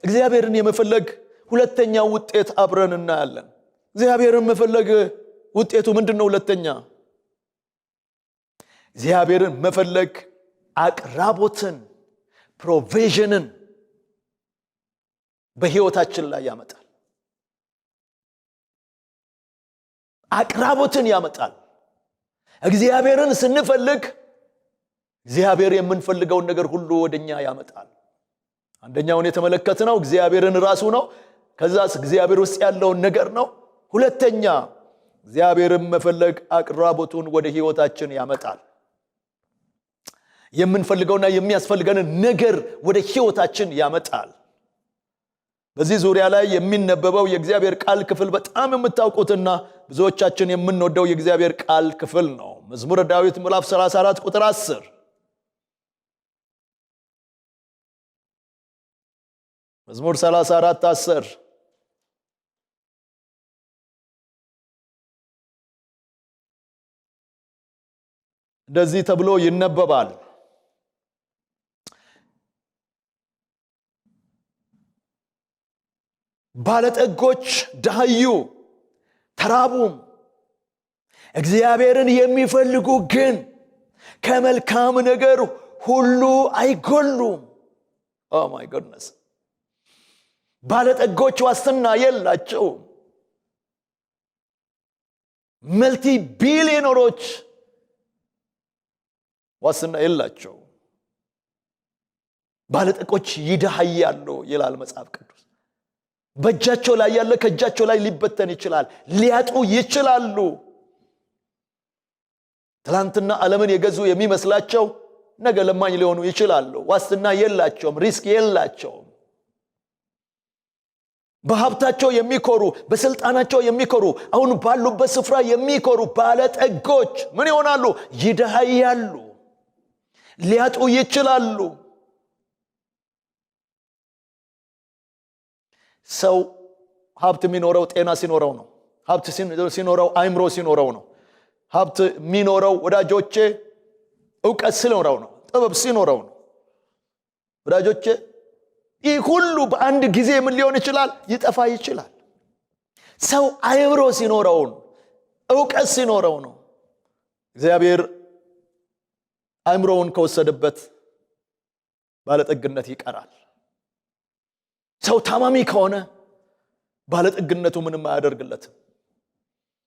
እግዚአብሔርን የመፈለግ ሁለተኛው ውጤት አብረን እናያለን። እግዚአብሔርን መፈለግ ውጤቱ ምንድነው? ሁለተኛ እግዚአብሔርን መፈለግ አቅራቦትን፣ ፕሮቪዥንን በሕይወታችን ላይ ያመጣል። አቅራቦትን ያመጣል። እግዚአብሔርን ስንፈልግ እግዚአብሔር የምንፈልገውን ነገር ሁሉ ወደኛ ያመጣል። አንደኛውን የተመለከትነው እግዚአብሔርን ራሱ ነው። ከዛስ እግዚአብሔር ውስጥ ያለውን ነገር ነው። ሁለተኛ እግዚአብሔርን መፈለግ አቅራቦቱን ወደ ሕይወታችን ያመጣል። የምንፈልገውና የሚያስፈልገንን ነገር ወደ ሕይወታችን ያመጣል። በዚህ ዙሪያ ላይ የሚነበበው የእግዚአብሔር ቃል ክፍል በጣም የምታውቁትና ብዙዎቻችን የምንወደው የእግዚአብሔር ቃል ክፍል ነው። መዝሙረ ዳዊት ምዕራፍ 34 ቁጥር 10 መዝሙር 34 10 እንደዚህ ተብሎ ይነበባል። ባለጠጎች ደሃዩ ተራቡም፣ እግዚአብሔርን የሚፈልጉ ግን ከመልካም ነገር ሁሉ አይጎሉም። ኦ ማይ ጎድነስ! ባለጠጎች ዋስትና የላቸውም። መልቲ ቢሊዮነሮች ዋስትና የላቸው። ባለጠጎች ይደሃያሉ ይላል መጽሐፍ ቅዱስ። በእጃቸው ላይ ያለ ከእጃቸው ላይ ሊበተን ይችላል፣ ሊያጡ ይችላሉ። ትላንትና ዓለምን የገዙ የሚመስላቸው ነገ ለማኝ ሊሆኑ ይችላሉ። ዋስትና የላቸውም፣ ሪስክ የላቸውም። በሀብታቸው የሚኮሩ፣ በስልጣናቸው የሚኮሩ፣ አሁን ባሉበት ስፍራ የሚኮሩ ባለጠጎች ምን ይሆናሉ? ይደሃያሉ፣ ሊያጡ ይችላሉ። ሰው ሀብት የሚኖረው ጤና ሲኖረው ነው። ሀብት ሲኖረው አእምሮ ሲኖረው ነው። ሀብት የሚኖረው ወዳጆቼ ዕውቀት ሲኖረው ነው። ጥበብ ሲኖረው ነው። ወዳጆቼ ይህ ሁሉ በአንድ ጊዜ ምን ሊሆን ይችላል? ይጠፋ ይችላል። ሰው አእምሮ ሲኖረው፣ ዕውቀት ሲኖረው ነው። እግዚአብሔር አእምሮውን ከወሰደበት ባለጠግነት ይቀራል። ሰው ታማሚ ከሆነ ባለጠግነቱ ምንም አያደርግለትም።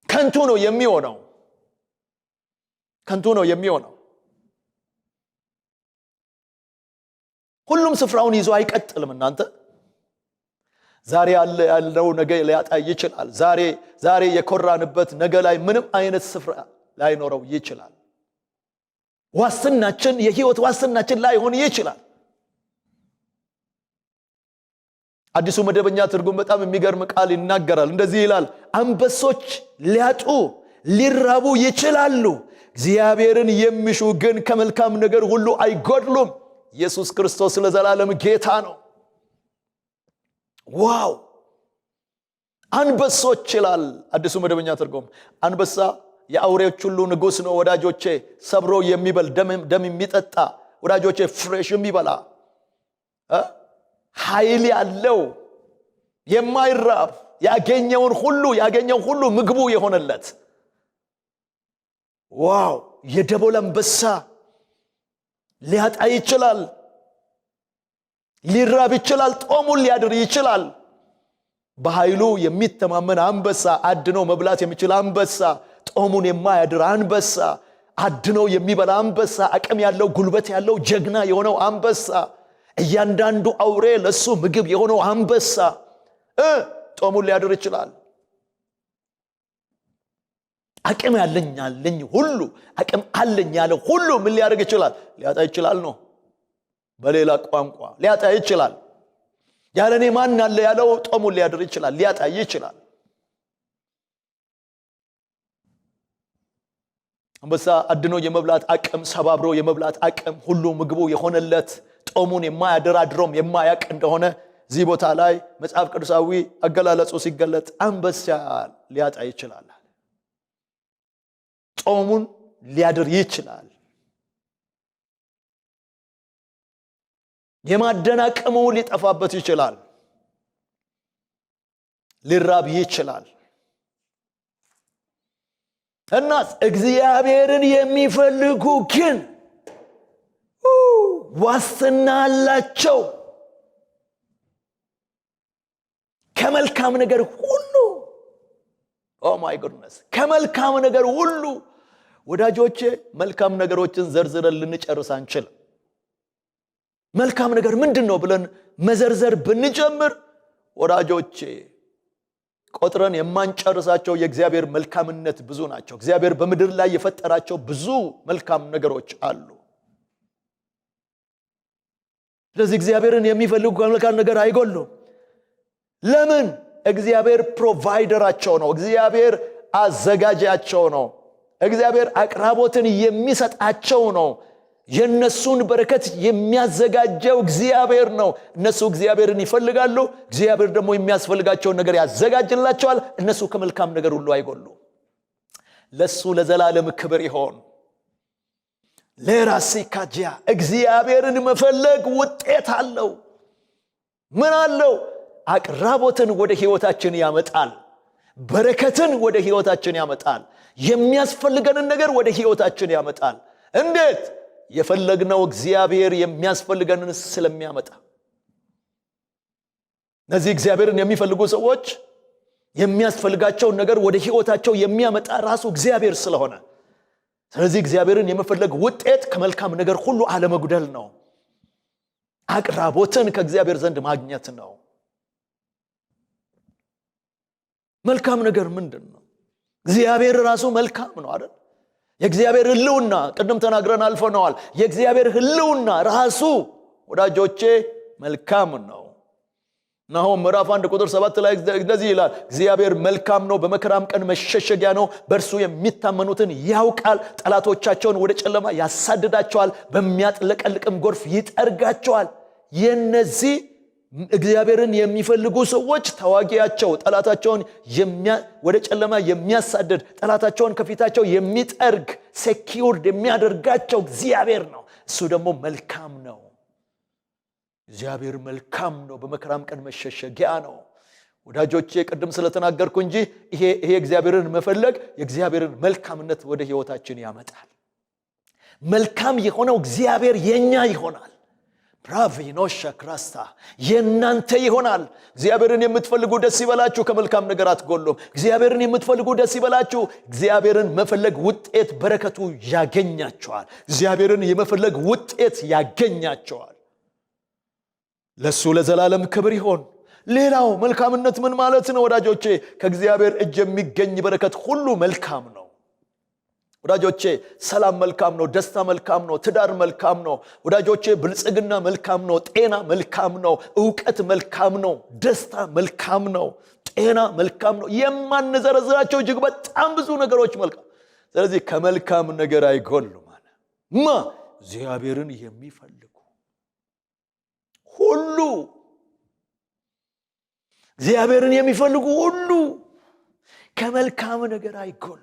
ከንቱ ነው የሚሆነው። ከንቱ ነው የሚሆነው። ሁሉም ስፍራውን ይዞ አይቀጥልም። እናንተ ዛሬ ያለው ነገ ሊያጣ ይችላል። ዛሬ የኮራንበት ነገ ላይ ምንም አይነት ስፍራ ላይኖረው ይችላል። ዋስትናችን የህይወት ዋስትናችን ላይሆን ይችላል። አዲሱ መደበኛ ትርጉም በጣም የሚገርም ቃል ይናገራል። እንደዚህ ይላል፣ አንበሶች ሊያጡ ሊራቡ ይችላሉ፣ እግዚአብሔርን የሚሹ ግን ከመልካም ነገር ሁሉ አይጎድሉም። ኢየሱስ ክርስቶስ ለዘላለም ጌታ ነው። ዋው! አንበሶች ይላል አዲሱ መደበኛ ትርጉም። አንበሳ የአውሬዎች ሁሉ ንጉስ ነው ወዳጆቼ። ሰብሮ የሚበል ደም የሚጠጣ ወዳጆቼ፣ ፍሬሽ የሚበላ ኃይል ያለው የማይራብ ያገኘው ሁሉ ምግቡ የሆነለት። ዋው! የደቦል አንበሳ ሊያጣ ይችላል፣ ሊራብ ይችላል፣ ጦሙን ሊያድር ይችላል። በኃይሉ የሚተማመን አንበሳ፣ አድኖ መብላት የሚችል አንበሳ፣ ጦሙን የማያድር አንበሳ፣ አድኖ የሚበላ አንበሳ፣ አቅም ያለው ጉልበት ያለው ጀግና የሆነው አንበሳ፣ እያንዳንዱ አውሬ ለሱ ምግብ የሆነው አንበሳ ጦሙን ሊያድር ይችላል። አቅም ያለኝ ሁሉ አቅም አለኝ ያለ ሁሉ ምን ሊያደርግ ይችላል? ሊያጣ ይችላል ነው። በሌላ ቋንቋ ሊያጣ ይችላል። ያለኔ ማን አለ ያለው ጦሙን ሊያድር ይችላል፣ ሊያጣ ይችላል። አንበሳ አድኖ የመብላት አቅም፣ ሰባብሮ የመብላት አቅም፣ ሁሉ ምግቡ የሆነለት፣ ጦሙን የማያድር አድሮም የማያቅ እንደሆነ እዚህ ቦታ ላይ መጽሐፍ ቅዱሳዊ አገላለጹ ሲገለጥ አንበሳ ሊያጣ ይችላል፣ ጦሙን ሊያድር ይችላል፣ የማደናቀሙ ሊጠፋበት ይችላል፣ ሊራብ ይችላል። እና እግዚአብሔርን የሚፈልጉ ግን ዋስትና አላቸው ከመልካም ነገር ሁሉ። ኦ ማይ ጉድነስ! ከመልካም ነገር ሁሉ ወዳጆቼ፣ መልካም ነገሮችን ዘርዝረን ልንጨርስ አንችልም። መልካም ነገር ምንድነው ብለን መዘርዘር ብንጀምር ወዳጆቼ ቆጥረን የማንጨርሳቸው የእግዚአብሔር መልካምነት ብዙ ናቸው። እግዚአብሔር በምድር ላይ የፈጠራቸው ብዙ መልካም ነገሮች አሉ። ስለዚህ እግዚአብሔርን የሚፈልጉ ከመልካም ነገር አይጎሉም። ለምን? እግዚአብሔር ፕሮቫይደራቸው ነው። እግዚአብሔር አዘጋጃቸው ነው። እግዚአብሔር አቅራቦትን የሚሰጣቸው ነው። የነሱን በረከት የሚያዘጋጀው እግዚአብሔር ነው። እነሱ እግዚአብሔርን ይፈልጋሉ፣ እግዚአብሔር ደግሞ የሚያስፈልጋቸውን ነገር ያዘጋጅላቸዋል። እነሱ ከመልካም ነገር ሁሉ አይጎሉ። ለሱ ለዘላለም ክብር ይሆን። ለራሲካጂያ እግዚአብሔርን መፈለግ ውጤት አለው። ምን አለው? አቅራቦትን ወደ ህይወታችን ያመጣል። በረከትን ወደ ህይወታችን ያመጣል። የሚያስፈልገንን ነገር ወደ ህይወታችን ያመጣል። እንዴት? የፈለግነው እግዚአብሔር የሚያስፈልገንን ስለሚያመጣ። እነዚህ እግዚአብሔርን የሚፈልጉ ሰዎች የሚያስፈልጋቸውን ነገር ወደ ህይወታቸው የሚያመጣ ራሱ እግዚአብሔር ስለሆነ፣ ስለዚህ እግዚአብሔርን የመፈለግ ውጤት ከመልካም ነገር ሁሉ አለመጉደል ነው። አቅራቦትን ከእግዚአብሔር ዘንድ ማግኘት ነው። መልካም ነገር ምንድነው? እግዚአብሔር ራሱ መልካም ነው አይደል? የእግዚአብሔር ህልውና ቅድም ተናግረን አልፈነዋል። የእግዚአብሔር ህልውና ራሱ ወዳጆቼ መልካም ነው። ናሆም ምዕራፍ 1 ቁጥር 7 ላይ እንደዚህ ይላል፣ እግዚአብሔር መልካም ነው፣ በመከራም ቀን መሸሸጊያ ነው፣ በእርሱ የሚታመኑትን ያውቃል። ጠላቶቻቸውን ወደ ጨለማ ያሳድዳቸዋል፣ በሚያጥለቀልቅም ጎርፍ ይጠርጋቸዋል። የነዚህ እግዚአብሔርን የሚፈልጉ ሰዎች ተዋጊያቸው፣ ጠላታቸውን ወደ ጨለማ የሚያሳድድ፣ ጠላታቸውን ከፊታቸው የሚጠርግ፣ ሴኪውርድ የሚያደርጋቸው እግዚአብሔር ነው። እሱ ደግሞ መልካም ነው። እግዚአብሔር መልካም ነው፣ በመከራም ቀን መሸሸጊያ ነው። ወዳጆቼ ቅድም ስለተናገርኩ እንጂ ይሄ እግዚአብሔርን መፈለግ የእግዚአብሔርን መልካምነት ወደ ህይወታችን ያመጣል። መልካም የሆነው እግዚአብሔር የኛ ይሆናል። ብራቪኖሻ ክራስታ የናንተ ይሆናል። እግዚአብሔርን የምትፈልጉ ደስ ይበላችሁ፣ ከመልካም ነገር አትጎሉም። እግዚአብሔርን የምትፈልጉ ደስ ይበላችሁ። እግዚአብሔርን መፈለግ ውጤት በረከቱ ያገኛቸዋል። እግዚአብሔርን የመፈለግ ውጤት ያገኛቸዋል። ለሱ ለዘላለም ክብር ይሆን። ሌላው መልካምነት ምን ማለት ነው ወዳጆቼ? ከእግዚአብሔር እጅ የሚገኝ በረከት ሁሉ መልካም ነው። ወዳጆቼ ሰላም መልካም ነው፣ ደስታ መልካም ነው፣ ትዳር መልካም ነው። ወዳጆቼ ብልጽግና መልካም ነው፣ ጤና መልካም ነው፣ ዕውቀት መልካም ነው፣ ደስታ መልካም ነው፣ ጤና መልካም ነው። የማንዘረዝራቸው እጅግ በጣም ብዙ ነገሮች መልካም። ስለዚህ ከመልካም ነገር አይጎሉም ማለት እግዚአብሔርን የሚፈልጉ ሁሉ እግዚአብሔርን የሚፈልጉ ሁሉ ከመልካም ነገር አይጎሉ።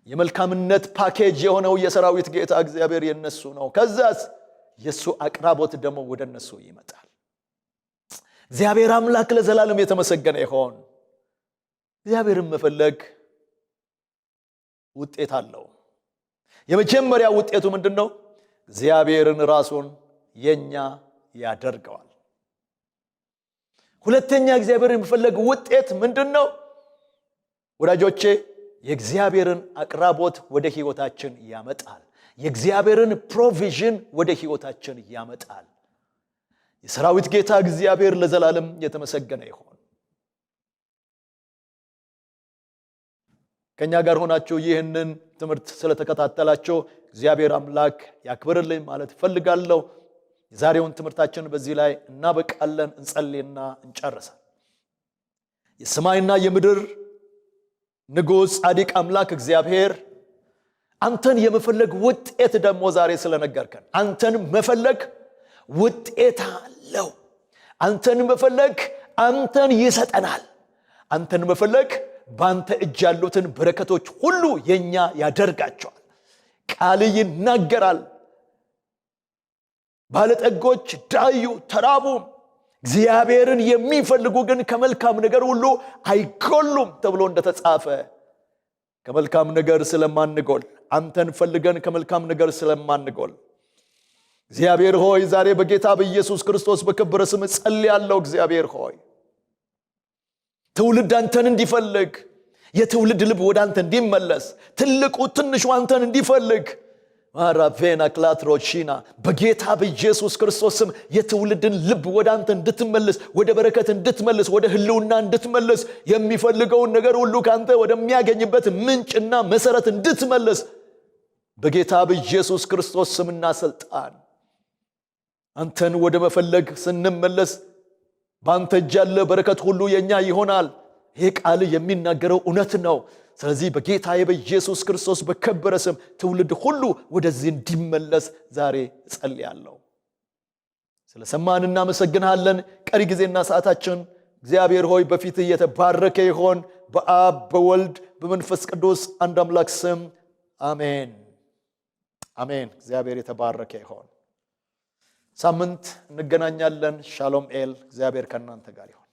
የመልካምነት ፓኬጅ የሆነው የሰራዊት ጌታ እግዚአብሔር የነሱ ነው። ከዛስ የሱ አቅራቦት ደግሞ ወደ እነሱ ይመጣል። እግዚአብሔር አምላክ ለዘላለም የተመሰገነ ይሁን። እግዚአብሔርን መፈለግ ውጤት አለው። የመጀመሪያ ውጤቱ ምንድነው? እግዚአብሔርን ራሱን የኛ ያደርገዋል። ሁለተኛ እግዚአብሔርን መፈለግ ውጤት ምንድነው ወዳጆቼ? የእግዚአብሔርን አቅራቦት ወደ ህይወታችን ያመጣል። የእግዚአብሔርን ፕሮቪዥን ወደ ህይወታችን ያመጣል። የሰራዊት ጌታ እግዚአብሔር ለዘላለም የተመሰገነ ይሁን። ከኛ ጋር ሆናችሁ ይህንን ትምህርት ስለተከታተላችሁ እግዚአብሔር አምላክ ያክብርልኝ ማለት ፈልጋለሁ። የዛሬውን ትምህርታችን በዚህ ላይ እናበቃለን። እንጸልይና እንጨርሳለን። የሰማይና የምድር ንጉሥ ጻድቅ አምላክ እግዚአብሔር አንተን የመፈለግ ውጤት ደግሞ ዛሬ ስለነገርከን፣ አንተን መፈለግ ውጤት አለው። አንተን መፈለግ አንተን ይሰጠናል። አንተን መፈለግ ባንተ እጅ ያሉትን በረከቶች ሁሉ የኛ ያደርጋቸዋል። ቃል ይናገራል። ባለጠጎች ዳዩ ተራቡ፣ እግዚአብሔርን የሚፈልጉ ግን ከመልካም ነገር ሁሉ አይጎሉም ተብሎ እንደተጻፈ ከመልካም ነገር ስለማንጎል፣ አንተን ፈልገን ከመልካም ነገር ስለማንጎል እግዚአብሔር ሆይ ዛሬ በጌታ በኢየሱስ ክርስቶስ በከበረ ስም ጸልያለሁ። እግዚአብሔር ሆይ ትውልድ አንተን እንዲፈልግ፣ የትውልድ ልብ ወደ አንተ እንዲመለስ፣ ትልቁ ትንሹ አንተን እንዲፈልግ ማራቬና ክላትሮቺና በጌታ በኢየሱስ ክርስቶስ ስም የትውልድን ልብ ወደ አንተ እንድትመለስ፣ ወደ በረከት እንድትመለስ፣ ወደ ህልውና እንድትመለስ፣ የሚፈልገውን ነገር ሁሉ ካንተ ወደሚያገኝበት ምንጭና መሰረት እንድትመለስ በጌታ በኢየሱስ ክርስቶስ ስምና ስልጣን አንተን ወደ መፈለግ ስንመለስ ባንተ እጅ ያለ በረከት ሁሉ የኛ ይሆናል። ይሄ ቃል የሚናገረው እውነት ነው። ስለዚህ በጌታ በኢየሱስ ክርስቶስ በከበረ ስም ትውልድ ሁሉ ወደዚህ እንዲመለስ ዛሬ እጸልያለሁ። ስለሰማን እናመሰግናለን። ቀሪ ጊዜና ሰዓታችን እግዚአብሔር ሆይ በፊትህ የተባረከ ይሁን። በአብ በወልድ በመንፈስ ቅዱስ አንድ አምላክ ስም አሜን አሜን። እግዚአብሔር የተባረከ ይሁን። ሳምንት እንገናኛለን። ሻሎም ኤል። እግዚአብሔር ከእናንተ ጋር ይሁን።